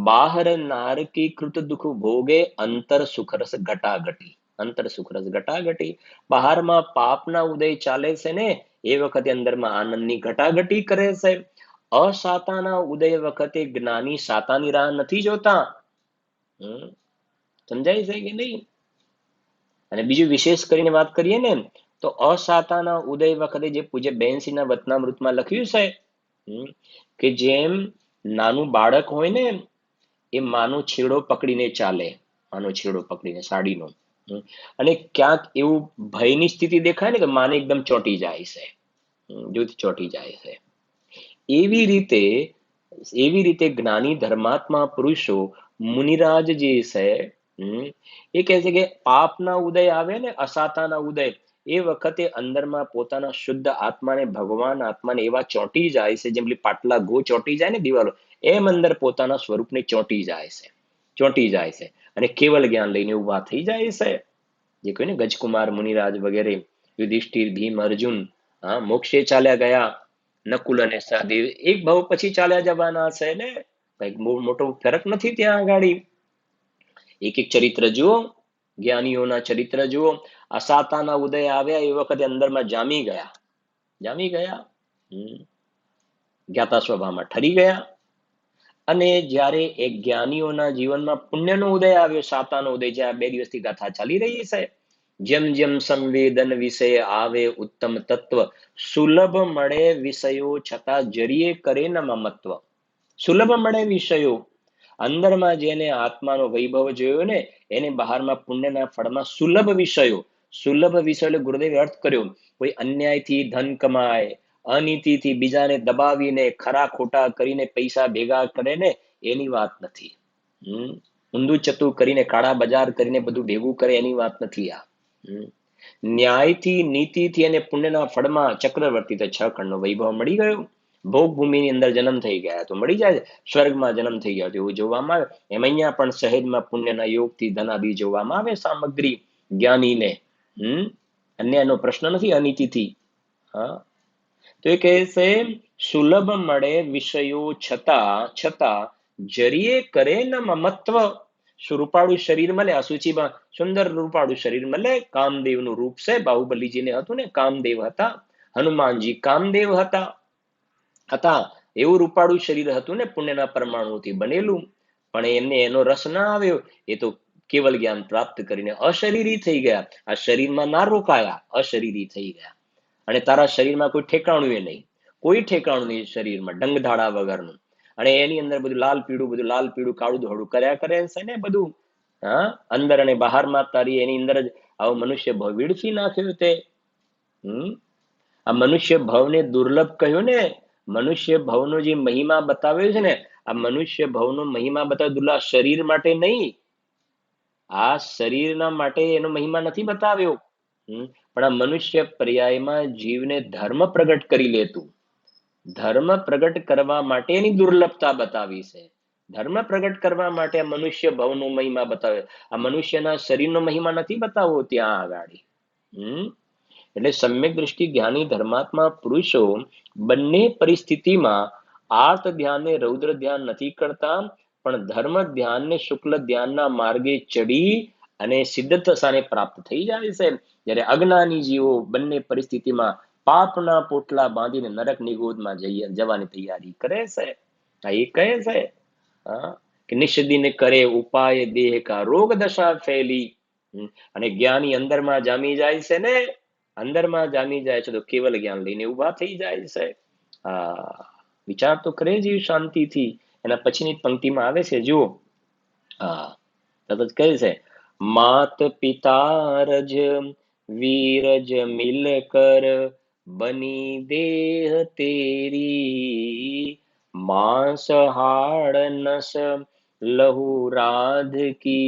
Speaker 1: બહાર નારકી કૃત દુઃખ ભોગે અંતર સુખરસ ઘટાઘટી. અંતર સુખરસ ઘટાઘટી. બહારમાં પાપના ઉદય ચાલે છે ને, એ વખતે અંદરમાં આનંદની ઘટાઘટી કરે છે. અસાતાના ઉદય વખતે જ્ઞાની સાતાની રાહ નથી જોતા. સમજાય છે કે નહીં? અને બીજું વિશેષ કરીને વાત કરીએ ને, તો અસાતાના ઉદય વખતે જે પૂજ્ય બેનસીના વતનામૃતમાં લખ્યું છે કે જેમ નાનું બાળક હોય ને, એ માનો છેડો પકડીને ચાલે, માનો છેડો પકડીને સાડીનો, અને ક્યાંક એવું ભયની સ્થિતિ દેખાય ને, તો માને એકદમ ચોંટી જાય છે, જૂથ ચોંટી જાય છે. એવી રીતે જ્ઞાની ધર્માત્મા પુરુષો મુનિરાજ જે છે, એ કહે છે કે પાપના ઉદય આવે ને, અસાતાના ઉદય, એ વખતે અંદરમાં પોતાના શુદ્ધ આત્માને, ભગવાન આત્માને એવા ચોંટી જાય છે, જેમ પાટલા ગો ચોંટી જાય ને દિવાલો, એમ અંદર પોતાના સ્વરૂપને ચોંટી જાય છે, ચોંટી જાય છે, અને કેવલ જ્ઞાન લઈને ઉભા થઈ જાય છે. જે કહ્યું ને, ગજકુમાર, મુનિરાજ વગેરે, યુધિષ્ઠિર, ભીમ, અર્જુન, મોક્ષે ચાલ્યા ગયા. નકુલ અને સહદેવ એક ભાવ પછી ચાલ્યા જવાના છે ને, કઈક મોટો ફરક નથી ત્યાં આગાડી. એક એક ચરિત્ર જુઓ, જ્ઞાનીઓના ચરિત્ર જુઓ. અસાતાના ઉદય આવ્યા એ વખતે અંદરમાં જામી ગયા, જામી ગયા, જ્ઞાતા સ્વભાવમાં ઠરી ગયા. અને જ્યારે એક જ્ઞાનીઓના જીવનમાં પુણ્યનો ઉદય આવ્યો, સાતાનો ઉદય, જે આ 2 દિવસથી ગાથા ચાલી રહી છે, જેમ જેમ સંવેદન વિષય આવે ઉત્તમ તત્વ, સુલભ મળે વિષયો છતાં જરીએ કરે ન મમત્વ. સુલભ મળે વિષયો, અંદરમાં જેને આત્માનો વૈભવ જોયો ને, એને બહારમાં પુણ્યના ફળમાં સુલભ વિષયો. સુલભ વિષય એટલે ગુરુદેવે અર્થ કર્યો, કોઈ અન્યાયથી ધન કમાય, અનીતિથી બીજાને દબાવીને, ખરા ખોટા કરીને પૈસા ભેગા કરે ને, એની વાત નથી. ઊંધું ચતું કરીને, કાળા બજાર કરીને બધું ભેગું કરે, એની વાત નથી આ. ન્યાયથી, નીતિથી અને પુણ્યના ફળમાં ચક્રવર્તી તો 6 ખંડનો વૈભવ મળી ગયો. ભોગ ભૂમિની અંદર જન્મ થઈ ગયા તો મળી જાય, સ્વર્ગમાં જન્મ થઈ ગયો તો એવું જોવામાં આવે. એમ અહીંયા પણ સહેજમાં પુણ્યના યોગથી ધનાદિ જોવામાં આવે સામગ્રી જ્ઞાનીને. અન્યનો પ્રશ્ન નથી, અનીતિથી. હા, તો એ કહે છે સુલભ મળે વિષયો છતાં જરીએ કરે ન મમત્વ. રૂપાળું શરીર મળે, અસુચિમાં સુંદર રૂપાળું શરીર મળે, કામદેવનું રૂપ છે, બાહુબલીજીને હતું ને, કામદેવ હતા, હનુમાનજી કામદેવ હતા, એવું રૂપાળું શરીર હતું ને, પુણ્યના પરમાણુથી બનેલું. પણ એમને એનો રસ ના આવ્યો, એ તો કેવલ જ્ઞાન પ્રાપ્ત કરીને અશરીરી થઈ ગયા. આ શરીરમાં ના રોકાયા, અશરીરી થઈ ગયા. અને તારા શરીરમાં કોઈ ઠેકાણું નહીં, કોઈ ઠેકાણું નહીં શરીરમાં, ડંગધાડા વગરનું. અને એની અંદર બધું લાલ પીળું કાળું ધોળું કર્યા કરે છે ને બધું. અંદર અને બહારમાં તારી એની અંદર જ આવો મનુષ્ય ભવ વીડફી નાખ્યો તે. આ મનુષ્ય ભવને દુર્લભ કહ્યું ને, મનુષ્ય ભવનો જે મહિમા બતાવ્યો છે ને, આ મનુષ્ય ભવનો મહિમા બતાવ્યો દુર્લભ શરીર માટે નહીં. આ શરીરના માટે એનો મહિમા નથી બતાવ્યો, પણ આ મનુષ્ય પર્યાયમાં જીવને ધર્મ પ્રગટ કરી લેતું, ધર્મ પ્રગટ કરવા માટે એની દુર્લભતા બતાવી છે. ધર્મ પ્રગટ કરવા માટે આ મનુષ્ય ભવનો મહિમા બતાવે. આ મનુષ્યના શરીરનો મહિમા નથી બતાવવો ત્યાં આગળ. એટલે સમ્યક દ્રષ્ટિ જ્ઞાની ધર્માત્મા પુરુષો બંને પરિસ્થિતિમાં આર્ત ધ્યાનને રૌદ્ર ધ્યાન નથી કરતા, પણ ધર્મ ધ્યાનને શુક્લ ધ્યાનના માર્ગે ચડી અને સિદ્ધતાને પ્રાપ્ત થઈ જાય છે. જ્યારે અજ્ઞાની જીવો બંને પરિસ્થિતિમાં પાપના પોટલા બાંધીને નરક નિગોદમાં જવાની તૈયારી કરે છે. એ કહે છે કે નિષદિન કરે ઉપાય દેહ કા રોગ દશા ફેલી. અને જ્ઞાની અંદરમાં જામી જાય છે ને, અંદરમાં જામી જાય છે તો કેવલ જ્ઞાન લઈને ઉભા થઈ જાય છે. વિચાર તો કરે જીવ શાંતિથી. એના પછીની પંક્તિમાં આવે છે, જુઓ. તરત કહે છે मात पिता रज वीरज मिलकर बनी देह तेरी, मांस हाड़ नस लहू राध की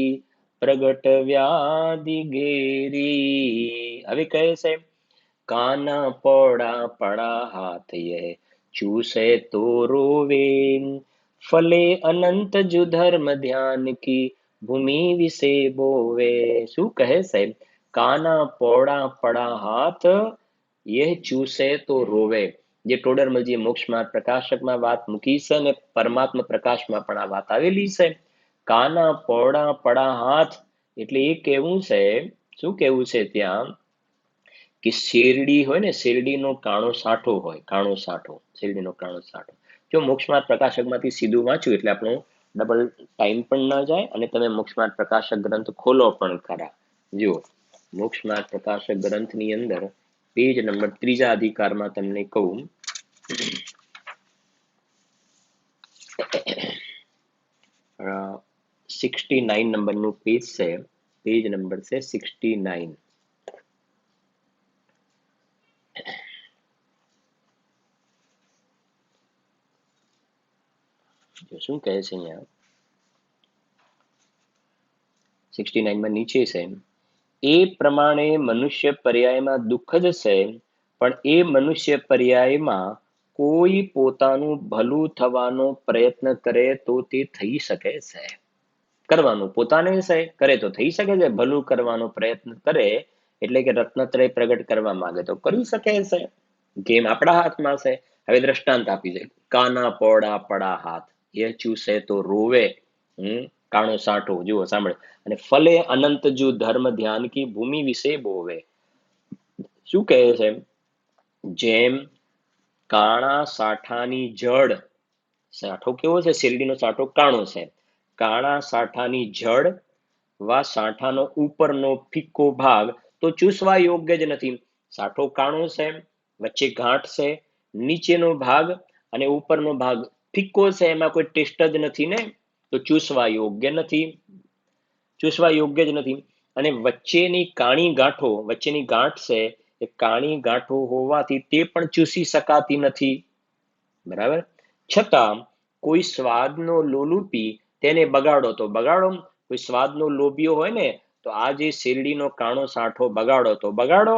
Speaker 1: प्रगट व्याधि घेरी। હવે કહે છે કાના પોડા પડા હાથ યે ચૂસે તો રોવે, ફલે અનંત જુ ધર્મ ધ્યાન કી ભૂમિ વિશે બોવે। શું કહે સાહેબ? કાના પોડા પડા હાથ યે ચૂસે તો રોવે। જે ટોડરમલજી મોક્ષમાર્ગ પ્રકાશકમાં વાત મૂકી છે અને પરમાત્મા પ્રકાશમાં પણ આ વાત આવેલી છે। કાના પોડા પડા હાથ એટલે એ કેવું છે, શું કેવું છે ત્યાં કે શેરડી હોય ને, શેરડીનો કાણો સાંઠો હોય, કાણો સાંઠો, શેરડીનો કાણો સાંઠો। જો મોક્ષમાર્ગ પ્રકાશકમાંથી સીધું વાંચ્યું એટલે આપણો ડબલ ટાઈમ પણ ના જાય અને તમે મોક્ષમાર્ગ પ્રકાશક ગ્રંથ ખોલો પણ ખરા। જુઓ, મોક્ષમાર્ગ પ્રકાશક ગ્રંથની અંદર પેજ નંબર 3 અધિકારમાં તમને કહું, 69 નંબરનું પેજ છે, પેજ નંબર છે 69। શું કહે છે અહીંયા 69 માં નીચે છે, એ પ્રમાણે મનુષ્ય પર્યાયમાં દુઃખ જ છે, પણ એ મનુષ્ય પર્યાયમાં કોઈ પોતાનું ભલું થવાનો પ્રયત્ન કરે તો તે થઈ શકે છે। કરવાનું પોતાને છે, કરે તો થઈ શકે છે। ભલું કરવાનો પ્રયત્ન કરે એટલે કે રત્નત્રય પ્રગટ કરવા માંગે તો કરી શકે છે। ગેમ આપણા હાથમાં છે। હવે દ્રષ્ટાંત આપી છે, કાના પોડા પડા હાથ એ ચૂસે તો રોવે, કાણો સાંઠો, જુઓ સાંભળે, અને ફલે અનંત જુ ધર્મ ધ્યાન કી ભૂમિ વિશે બોવે। શું કહે છે? જેમ કાણા સાંઠાની જડ, સાંઠો કેવો છે? શેરડીનો સાંઠો કાણો છે। કાણા સાંઠાની જડ વા સાંઠાનો ઉપરનો ફિક્કો ભાગ તો ચૂસવા યોગ્ય જ નથી। સાંઠો કાણો છે, વચ્ચે ગાંઠ છે, નીચેનો ભાગ અને ઉપરનો ભાગ ફિક્કો છે, એમાં કોઈ ટેસ્ટ જ નથી ને, તો ચૂસવા યોગ્ય નથી, ચૂસવા યોગ્ય જ નથી। અને વચ્ચેની કાણી ગાંઠો, વચ્ચેની ગાંઠ છે એ કાણી ગાંઠો હોવાથી તે પણ ચૂસી શકાતી નથી, બરાબર। છતાં કોઈ સ્વાદનો લોલુપી તેને બગાડો તો બગાડો, કોઈ સ્વાદનો લોભીઓ હોય ને તો આ જે શેરડીનો કાણો સાંઠો બગાડો તો બગાડો,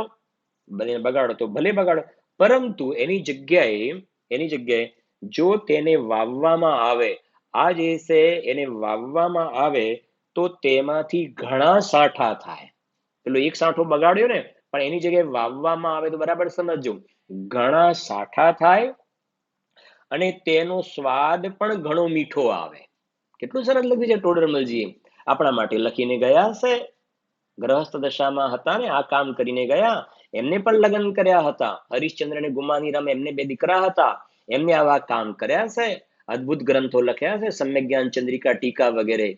Speaker 1: બગાડો તો ભલે બગાડો, પરંતુ એની જગ્યાએ જો તેને વાવવામાં આવે, આ જે છે એને વાવવામાં આવે તો તેમાંથી ઘણા સાંઠા થાય। પેલો એક સાંઠો બગાડ્યો ને, પણ એની જગ્યાએ વાવવામાં આવે તો બરાબર સમજજો, ઘણા સાંઠા થાય અને તેનો સ્વાદ પણ ઘણો મીઠો આવે। કેટલું સરસ લખ્યું છે ટોડરમલજી, આપણા માટે લખીને ગયા છે। ગ્રહસ્થ દશામાં હતા ને, આ કામ કરીને ગયા, એમને પણ લગ્ન કર્યા હતા, હરિશ્ચંદ્ર અને ગુમાનીરામ એમને 2 દીકરા હતા, એમને આવા કામ કર્યા છે, અદ્ભુત ગ્રંથો લખ્યા છે, સમ્યક જ્ઞાન ચંદ્રિકા ટીકા વગેરે,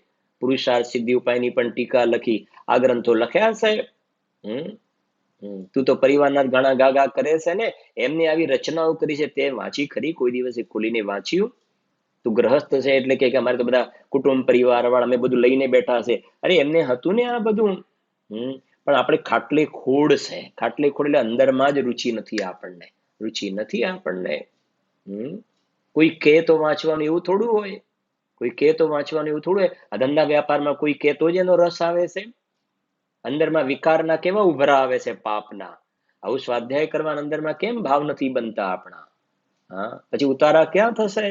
Speaker 1: પુરુષાર્થ સિદ્ધિ ઉપાયની પણ ટીકા લખી, આ ગ્રંથો લખ્યા છે। તું તો પરિવારના ઘણા ગાગા કરે છે ને, એમને આવી રચનાઓ કરી છે, તે વાંચી ખરી? કોઈ દિવસે ખોલીને વાંચ્યું? તું ગ્રહસ્થ છે એટલે કે અમારે તો બધા કુટુંબ પરિવાર વાળા અમે બધું લઈને બેઠા છે, અરે એમને હતું ને આ બધું, પણ આપણે ખાટલે ખોડ છે, ખાટલે ખોડ એટલે અંદરમાં જ રુચિ નથી આપણને, રુચિ નથી આપણને। કોઈ કે તો વાંચવાનું એવું થોડું હોય, કોઈ કે તો વાંચવાનું એવું થોડું હોય, આ ધંધા વ્યાપારમાં કોઈ કે તો જ એનો રસ આવે છે, અંદરમાં વિકારના કેવા ઉભરા આવે છે પાપના, આવું સ્વાધ્યાય કરવાના અંદરમાં કેમ ભાવ નથી બનતા આપણા? હા, પછી ઉતારા ક્યાં થશે?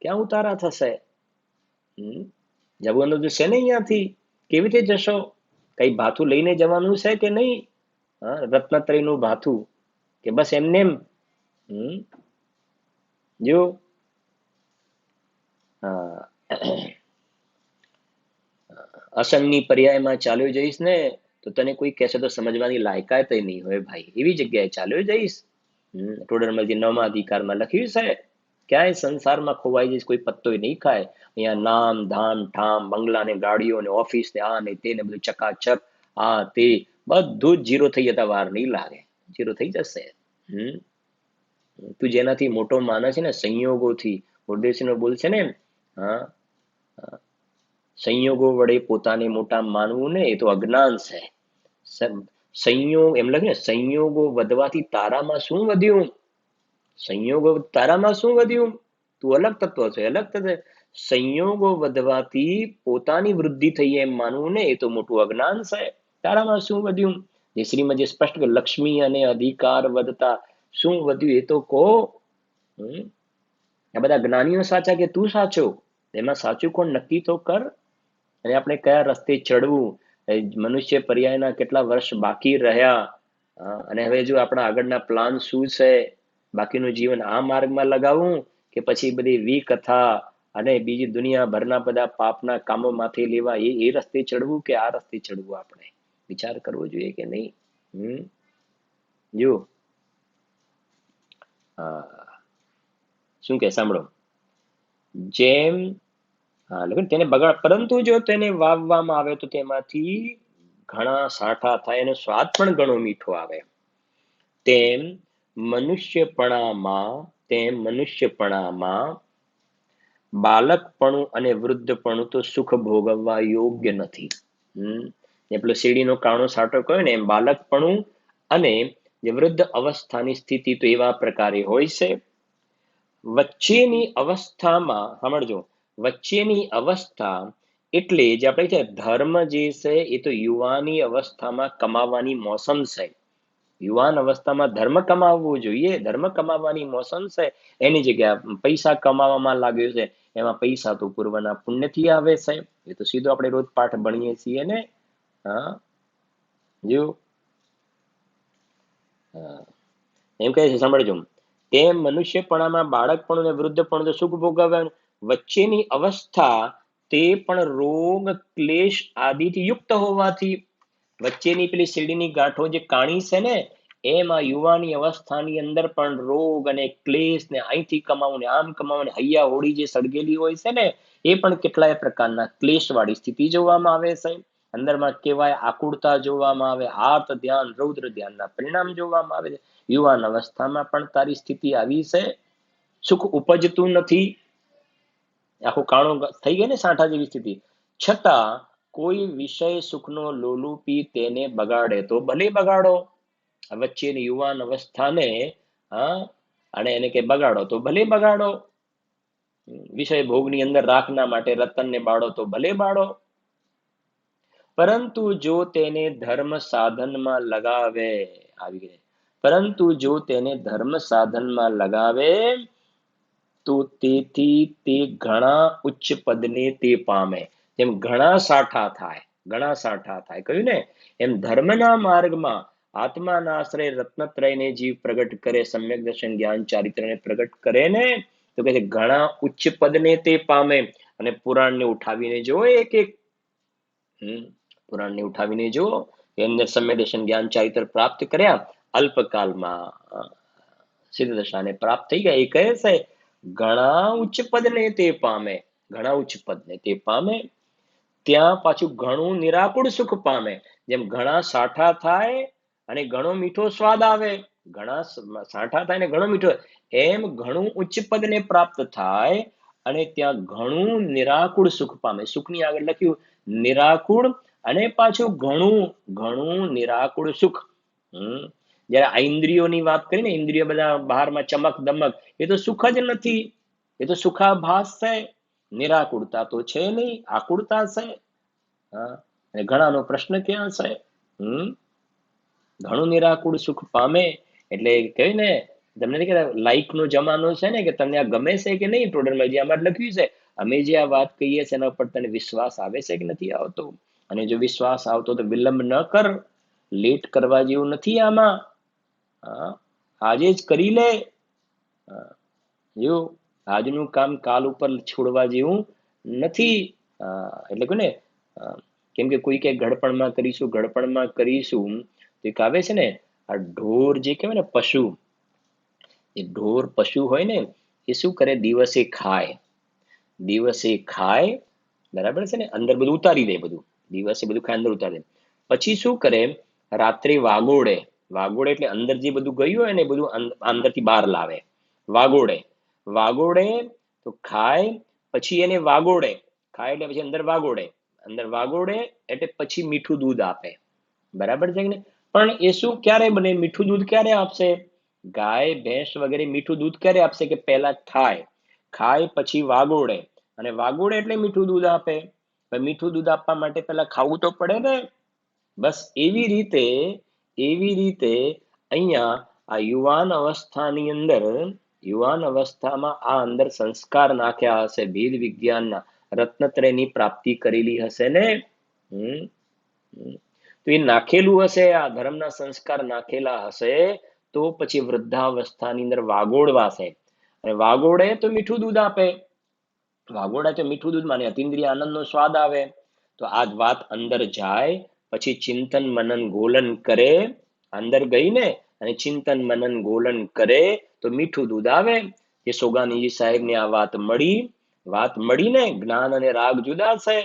Speaker 1: ક્યાં ઉતારા થશે? જવાનું તો છે ને અહીંયાથી, કેવી રીતે જશો? કઈ ભાથું લઈને જવાનું છે કે નહીં? રત્નત્રયનું ભાથું કે બસ એમને એમ? જો અસંગની પર્યાયમાં ચાલ્યો જઈશ ને તો તને કોઈ કહેશે તો સમજવાની લાયકાત નહીં હોય ભાઈ, એવી જગ્યાએ ચાલ્યો જઈશ। ટોડરમલજી 9મા અધિકારમાં લખ્યું છે, ક્યાંય સંસારમાં ખોવાઈ જઈશ, કોઈ પત્તોય નહીં ખાય, અહીંયા નામ ધામ ઠામ બંગલા ને ગાડીઓ ને ઓફિસ ને આ ને તે ને બધું ચકાચક, આ તે બધું જ જીરો થઈ જતા વાર નહીં લાગે, જીરો થઈ જશે। તું જેનાથી મોટો માને છે ને સંયોગોથી, બોલ છે ને, હા, સંયોગો વડે પોતાને મોટા માનવું ને એ તો અજ્ઞાન છે. સંયોગ એમ લખે ને, સંયોગો વધવાથી તારામાં શું વધ્યું? સંયોગો તારામાં શું વધ્યું? તું અલગ તત્વ છે, અલગ તત્વ. સંયોગો વધવાથી પોતાની વૃદ્ધિ થઈ એમ માનવું ને એ તો મોટું અજ્ઞાન છે. તારામાં શું વધ્યું? જે શ્રીમાં જે સ્પષ્ટ લક્ષ્મી અને અધિકાર વધતા શું વધ્યું એ તો કહો. આ બધા જ્ઞાનીઓ સાચા કે તું સાચો? એમાં સાચું કોણ નક્કી તો કર. અને આપણે કયા રસ્તે ચડવું, મનુષ્ય પર્યાયના કેટલા વર્ષ બાકી રહ્યા, અને હવે જો આપણા આગળના પ્લાન શું છે, બાકીનું જીવન આ માર્ગમાં લગાવવું કે પછી બધી વિકથા અને બીજી દુનિયાભરના બધા પાપના કામોમાંથી લેવા એ રસ્તે ચડવું કે આ રસ્તે ચડવું, આપણે વિચાર કરવો જોઈએ કે નહીં? જો શું કે સાંભળો, જેમ તેને બગાડ, પરંતુ જો તેને વાવવામાં આવે તો તેમાંથી ઘણા સાઠા થાય અને સ્વાદ પણ ઘણો મીઠો આવે. તેમ મનુષ્યપણામાં બાળકપણું અને વૃદ્ધપણું તો સુખ ભોગવવા યોગ્ય નથી. એ પેલો શેરડીનો કાણો સાટો કહ્યો ને, એમ બાળકપણું અને જે વૃદ્ધ અવસ્થાની સ્થિતિ તો એવા પ્રકારે હોય છે. વચ્ચેની અવસ્થામાં સમજો, વચ્ચેની અવસ્થા એટલે જે આપણે છે ધર્મ જે છે એ તો યુવાની અવસ્થામાં કમાવાની મોસમ છે. યુવાન અવસ્થામાં ધર્મ કમાવવું જોઈએ, ધર્મ કમાવાની મોસમ છે. એની જગ્યા પૈસા કમાવામાં લાગ્યો છે, એમાં પૈસા તો પૂર્વના પુણ્યથી આવે છે. એ તો સીધો આપણે રોજ પાઠ ભણીએ છીએ ને. જો એમ કહે છે, સાંભળજો, તેમ મનુષ્યપણામાં બાળકપણું અને વૃદ્ધપણું તો સુખ ભોગવવાનું, વચ્ચેની અવસ્થા તે પણ રોગ ક્લેશ આદિથી યુક્ત હોવાથી. વચ્ચેની પેલી શેરડીની ગાંઠો જે કાણી છે ને, એમાં યુવાની અવસ્થાની અંદર પણ રોગ અને ક્લેશ ને અહીંથી કમાવું ને આમ કમાવું ને હૈયા હોળી જે સળગેલી હોય છે ને, એ પણ કેટલાય પ્રકારના ક્લેશ વાળી સ્થિતિ જોવામાં આવે છે. અંદરમાં કેવાય આકુળતા જોવામાં આવે, આર્ત ધ્યાન રૌદ્ર ધ્યાનના પરિણામ જોવામાં આવે છે. યુવાન અવસ્થામાં પણ તારી સ્થિતિ આવી છે, સુખ ઉપજતું નથી, આખું કાણું થઈ ગયું ને સાંઠા જેવી સ્થિતિ, છતાં કોઈ વિષય સુખનો લોલુપી તેને બગાડે તો ભલે બગાડો. વચ્ચેની યુવાન અવસ્થાને અને એને કે બગાડો તો ભલે બગાડો. વિષય ભોગની અંદર રાખના માટે રતનને બાળો તો ભલે બાળો, પરંતુ જો તેને ધર્મ સાધનમાં લગાવે, આવી ગઈ, પરંતુ જો તેને ધર્મ સાધનમાં લગાવે તો તેથી તે ઘણા ઉચ્ચ પદને તે પામે. જેમ ઘણા સાઠા થાય, ઘણા સાઠા થાય કહ્યું ને, એમ ધર્મના માર્ગમાં આત્માના આશ્રય રત્નત્રયને જીવ પ્રગટ કરે, સમ્યક દર્શન જ્ઞાન ચારિત્રને પ્રગટ કરે ને, તો કે ઘણા ઉચ્ચ પદને તે પામે. અને પુરાણને ઉઠાવીને જો, એક એક પુરાણને ઉઠાવીને જો, એમને સમ્યક દર્શન જ્ઞાન ચારિત્ર પ્રાપ્ત કર્યા, અલ્પકાલમાં સિદ્ધ દશાને પ્રાપ્ત થઈ ગયા. એ કહે છે ઘણા ઉચ્ચ પદને તે પામે, ઘણા ઉચ્ચ પદને તે પામે, ત્યાં પાછું ઘણું નિરાકુળ સુખ પામે. જેમ ઘણા સાઠા થાય અને ઘણો મીઠો સ્વાદ આવે, ઘણા સાઠા થાય ને ઘણો મીઠો, એમ ઘણું ઉચ્ચ પદને પ્રાપ્ત થાય અને ત્યાં ઘણું નિરાકુળ સુખ પામે. સુખની આગળ લખ્યું નિરાકુળ અને પાછું ઘણું ઘણું નિરાકુળ સુખ. જયારે આ ઇન્દ્રિયોની વાત કરીને, ઇન્દ્રિયો બધા બહારમાં ચમક દમક, એ તો સુખ જ નથી, એ તો સુખાભાસ છે. નિરાકુળતા તો છે નહીં, આકુળતા છે. અને ઘણાનો પ્રશ્ન ક્યાં છે? ઘણું નિરાકુળ સુખ પામે એટલે કહ્યું ને, તમને કે લાઈક નો જમાનો છે ને, કે તમને આ ગમે છે કે નહીં. ટોડરમાં જે આમાં લખ્યું છે, અમે જે આ વાત કહીએ છીએ એના ઉપર તને વિશ્વાસ આવે છે કે નથી આવતો? અને જો વિશ્વાસ આવતો તો વિલંબ ન કર, લેટ કરવા જેવું નથી આમાં. આજે જ કરી લે. જો આજનું કામ કાલ ઉપર છોડવા જેવું નથી. એટલે કે ને, કેમ કે કોઈ કે ઘડપણમાં કરીશું, ઘડપણમાં કરીશું, તો એક આવે છે ને, આ ઢોર જે કહેવાય ને, પશુ, એ ઢોર પશુ હોય ને, એ શું કરે? દિવસે ખાય, દિવસે ખાય, બરાબર છે ને, અંદર બધું ઉતારી દે, બધું દિવસે બધું ખાય, અંદર ઉતારી દે. પછી શું કરે? રાત્રે વાગોડે. વાગોડે એટલે અંદર જે બધું ગયું હોય ને, બધું અંદરથી બહાર લાવે. વાગોડે, વાગોડે તો ખાય, પછી એને વાગોડે, ખાય એટલે પછી અંદર વાગોડે એટલે પછી મીઠું દૂધ આપે. બરાબર છે કે નહીં? પણ એ શું ક્યારે બને? મીઠું દૂધ ક્યારે આપશે? ગાય ભેંસ વગેરે મીઠું દૂધ ક્યારે આપશે? કે પહેલા ખાય પછી વાગોડે, અને વાગોડે એટલે મીઠું દૂધ આપે. મીઠું દૂધ આપવા માટે પહેલા ખાવું તો પડે ને. બસ એવી રીતે અહીંયા આ યુવાન અવસ્થામાં આ અંદર સંસ્કાર નાખ્યા હશે, ભેદ વિજ્ઞાનના રત્નત્રયની પ્રાપ્તિ કરેલી હશે ને. હમ તો એ નાખેલું હશે, આ ધર્મના સંસ્કાર નાખેલા હશે, તો પછી વૃદ્ધાવસ્થાની અંદર વાગોડવાશે, અને વાગોડે તો મીઠું દૂધ આપે. વાગોડે તો મીઠું દૂધ માને અતિન્દ્રિય આનંદનો સ્વાદ આવે. તો આ વાત અંદર જાય, પછી ચિંતન મનન ગોલન કરે. અંદર ગઈ ને, અને ચિંતન મનન ગોલન કરે તો મીઠું દૂધ આવે. જે સોગાનીજી સાહેબને આ વાત મળી ને, જ્ઞાન અને રાગ જુદા છે,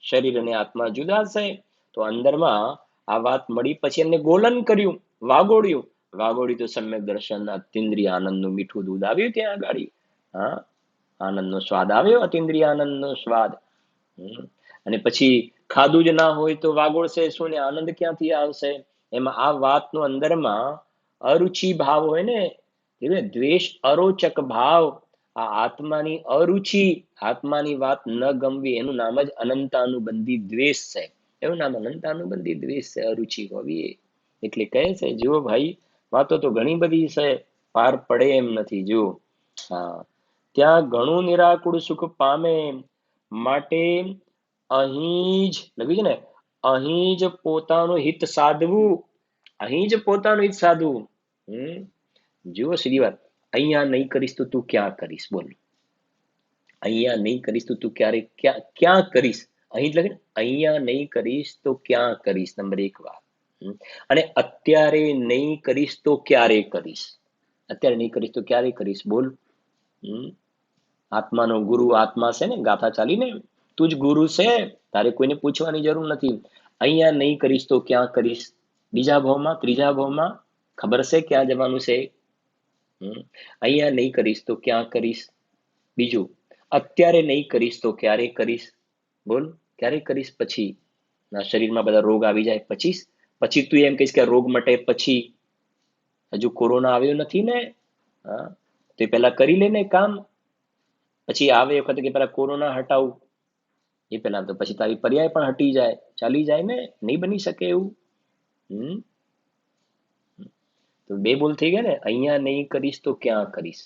Speaker 1: શરીર અને આત્મા જુદા છે. તો અંદરમાં આ વાત મળી, પછી એમને ગોલન કર્યું, વાગોડ્યું તો સમ્યક દર્શન અતિન્દ્રિય આનંદનું મીઠું દૂધ આવ્યું ત્યાં આગળ. હા, આનંદનો સ્વાદ આવ્યો, અતિન્દ્રિય આનંદનો સ્વાદ. અને પછી ખાધું જ ના હોય તો વાગોળશે શું ને આનંદ ક્યાંથી આવશે? એમાં આ વાતનો અંદરમાં અરુચિ ભાવ હોય ને, એટલે દ્વેષ અરોચક ભાવ, આ આત્માની અરુચિ, આત્માની વાત ન ગમવી, એનું નામ જ અનંતાનુબંધી દ્વેષ છે. એવું નામ અનંતાનુબંધી દ્વેષ છે, અરુચિ હોવી. એટલે કહે છે, જુઓ ભાઈ, વાતો તો ઘણી બધી છે, પાર પડે એમ નથી. જુઓ, હા, ત્યાં ઘણું નિરાકુળ સુખ પામે, માટે અહીં જ લખ્યું છે ને, અહીં જ પોતાનું હિત સાધવું. અહીં જ પોતાનું હિત સાધવું. જુઓ સીધી વાત, અહીંયા નહીં કરીશ તો તું ક્યાં કરીશ? બોલ, અહીંયા નહીં કરીશ તો તું ક્યાં કરીશ? અહીં લખે, અહીંયા નહીં કરીશ તો ક્યાં કરીશ? નંબર 1 વાત. અને અત્યારે નહીં કરીશ તો ક્યારે કરીશ? અત્યારે નહીં કરીશ તો ક્યારે કરીશ? બોલ. આત્માનો ગુરુ આત્મા છે ને, ગાથા ચાલીને, તું જ ગુરુ છે, તારે કોઈને પૂછવાની જરૂર નથી. અહીંયા નહીં કરીશ તો ક્યાં કરીશ? બીજા ભાવમાં, ત્રીજા ભાવમાં ખબર છે ક્યાં જવાનું છે? અહીંયા નહીં કરીશ તો ક્યાં કરીશ? બીજું, અત્યારે નહીં કરીશ તો ક્યારે કરીશ? બોલ, ક્યારે કરીશ? પછી ના શરીરમાં બધા રોગ આવી જાય પછી તું એમ કહીશ કે રોગ મટે પછી? હજુ કોરોના આવ્યો નથી ને, હા, તો પેલા કરી લે ને કામ. પછી આવે વખતે કે પેલા કોરોના હટાવું, એ પેલા તો પછી તારી પર્યાય પણ હટી જાય, ચાલી જાય ને. નહીં બની શકે એવું. તો બે બોલ થઈ ગયા ને, અહીંયા નહીં કરીશ તો ક્યાં કરીશ?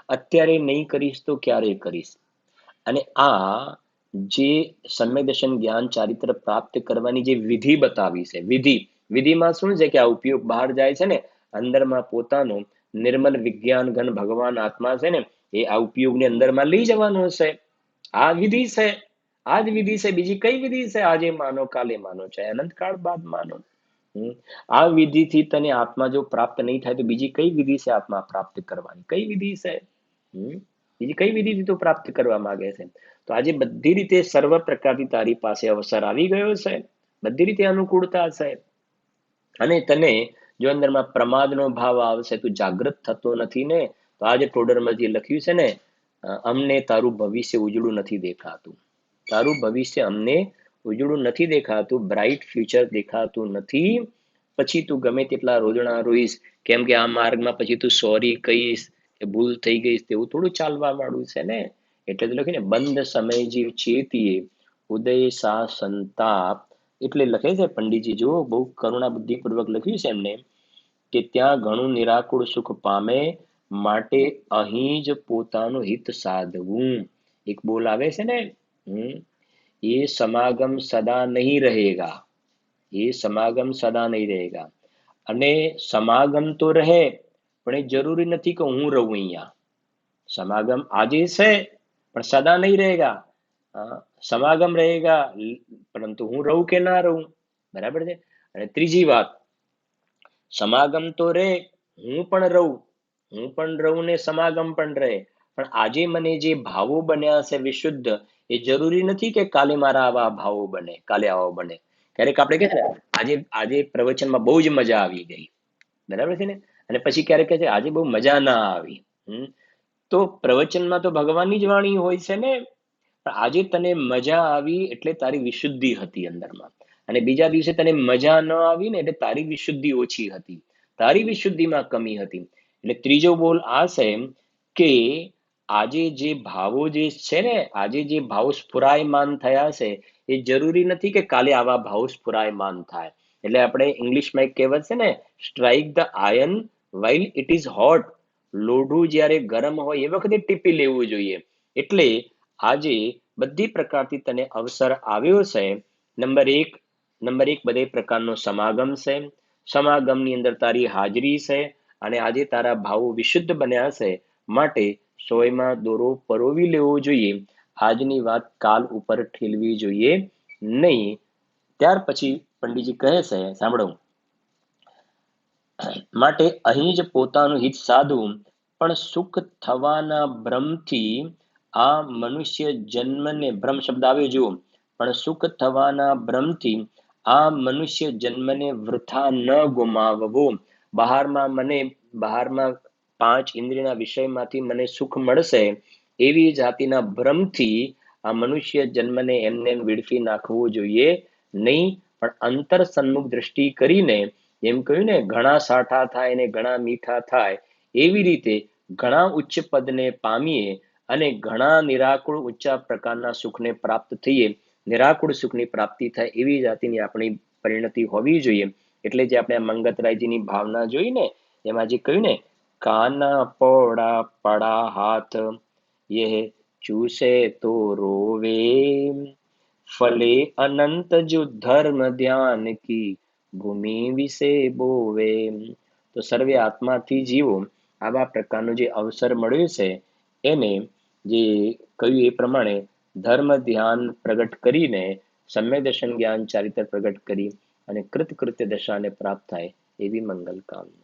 Speaker 1: અત્યારે નહીં કરીશ તો ક્યારે કરીશ? અને આ જે સમ્યક દર્શન જ્ઞાન ચારિત્ર પ્રાપ્ત કરવાની જે વિધિ બતાવી છે, વિધિમાં શું છે કે આ ઉપયોગ બહાર જાય છે ને, અંદરમાં પોતાનો નિર્મલ વિજ્ઞાન ઘન ભગવાન આત્મા છે ને, એ આ ઉપયોગને અંદરમાં લઈ જવાનો છે. આ વિધિ છે, આ જ વિધિ છે. બીજી કઈ વિધિ છે? આજે માનો, કાલે માનો, ચાહે અનંતકાળ બાદ માનો. આ વિધિથી તને આત્મા જો પ્રાપ્ત નહીં થાય તો બીજી કઈ વિધિ છે આત્મા પ્રાપ્ત કરવાની? કઈ વિધિ છે? બીજી કઈ વિધિથી તું પ્રાપ્ત કરવા માંગે છે? તો આજે બધી રીતે સર્વ પ્રકારની તારી પાસે અવસર આવી ગયો છે, બધી રીતે અનુકૂળતા છે. અને તને જો અંદરમાં પ્રમાદનો ભાવ આવશે, તું જાગૃત થતો નથી ને, તો આજે ટોડરમાં જે લખ્યું છે ને, અમને તારું ભવિષ્ય ઉજળું નથી દેખાતું. તારું ભવિષ્ય અમને ઉજળું નથી દેખાતું, બ્રાઇટ ફ્યુચર દેખાતું નથી. પછી તું ગમે તેટલા રોદણા રોઈશ, કેમ કે આ માર્ગમાં પછી તું સોરી કહીશ કે ભૂલ થઈ ગઈ, તેવું થોડું ચાલવા વાળું છે ને. એટલે તો લખ્યું ને, બંધ સમય જીવ ચેતીએ, ઉદય સા સંતાપ. એટલે લખે છે પંડિતજી, જો બહુ કરુણા બુદ્ધિપૂર્વક લખ્યું છે એમને, કે ત્યાં ઘણું નિરાકુળ સુખ પામે, માટે અહીં જ પોતાનું હિત સાધવું. એક બોલ આવે છે ને, ये समागम सदा नहीं रहेगा, ये समागम सदा नहीं रहेगा. અને સમાગમ તો રહે, પણ એ જરૂરી નથી કે હું રહું અહીંયા. સમાગમ આજે છે પણ સદા નહીં રહેગા. સમાગમ રહેગા, પરંતુ હું રહું કે ના રહું. બરાબર છે. અને ત્રીજી વાત, સમાગમ તો રહે, હું પણ રહું ને સમાગમ પણ રહે. પણ આજે મને જે ભાવો બન્યા છે વિશુદ્ધ, એ જરૂરી નથી કે કાલે મારા આવા ભાવો બને, કાલે આવો બને. ક્યારેક આપણે કહે છે આજે પ્રવચનમાં બહુ જ મજા આવી ગઈ, બરાબર છે ને, અને પછી ક્યારેક કહે છે આજે બહુ મજા ના આવી. તો પ્રવચનમાં તો ભગવાનની જ વાણી હોય છે ને, પણ આજે તને મજા આવી એટલે તારી વિશુદ્ધિ હતી અંદરમાં, અને બીજા દિવસે તને મજા ન આવી ને એટલે તારી વિશુદ્ધિ ઓછી હતી, તારી વિશુદ્ધિમાં કમી હતી. એટલે ત્રીજો બોલ આ છે કે આજે જે ભાવો જે છે ને, આજે જે ભાવો સ્ફુરાયમાન થયા છે, એ જરૂરી નથી કે કાલે આવા ભાવો સ્ફુરાયમાન થાય. એટલે આપણે ઇંગ્લિશમાં એક કહેવત છે ને, strike the iron while it is hot. લોઢું જ્યારે ગરમ હોય એ વખતે ટીપી લેવું જોઈએ. એટલે આજે બધી પ્રકારથી તને અવસર આવ્યો છે. નંબર એક બધે પ્રકારનો સમાગમ છે, સમાગમની અંદર તારી હાજરી છે, અને આજે તારા ભાવો વિશુદ્ધ બન્યા છે, માટે સોયમાં દોરો પરોવી લેવો જોઈએ. આજની વાત કાલ ઉપર ઠેલવી જોઈએ નહીં. ત્યાર પછી પંડિતજી કહે છે, સાંભળો, માટે અહીં જ પોતાનું હિત સાધવું, પણ સુખ થવાના ભ્રમથી આ મનુષ્ય જન્મને, ભ્રમ શબ્દ આવે જુઓ, પણ સુખ થવાના ભ્રમથી આ મનુષ્ય જન્મને વૃથા ન ગુમાવવો. બહારમાં પાંચ ઇન્દ્રિયના વિષયમાંથી મને સુખ મળશે એવી જાતિના ભ્રમથી આ મનુષ્ય જન્મને એમને વેડફી નાખવું જોઈએ નહીં, પણ અંતર સન્મુખ દ્રષ્ટિ કરીને, એમ કહ્યું ને, ઘણા સાઠા થાય ને ઘણા મીઠા થાય, એવી રીતે ઘણા ઉચ્ચ પદને પામીએ અને ઘણા નિરાકુળ ઊંચા પ્રકારના સુખને પ્રાપ્ત થઈએ, નિરાકુળ સુખની પ્રાપ્તિ થાય એવી જાતિની આપણી પરિણતિ હોવી જોઈએ. એટલે જે આપણે મંગતરાયજીની ભાવના જોઈ ને, એમાં જે કહ્યું ને, કાના પોડા પડા હાથ, યહ ચૂસે તો રોવે, ફલે અનંત જો ધર્મ ધ્યાન કી ભૂમિ વિશે બોવે. તો સર્વે આત્માથી જીવો આવા પ્રકારનો જે અવસર મળ્યો છે, એને જે કહ્યું એ પ્રમાણે ધર્મ ધ્યાન પ્રગટ કરીને, સમ્યક દર્શન જ્ઞાન ચારિત્ર પ્રગટ કરી અને કૃતકૃત્ય દશાને પ્રાપ્ત થાય એવી મંગલ કામના.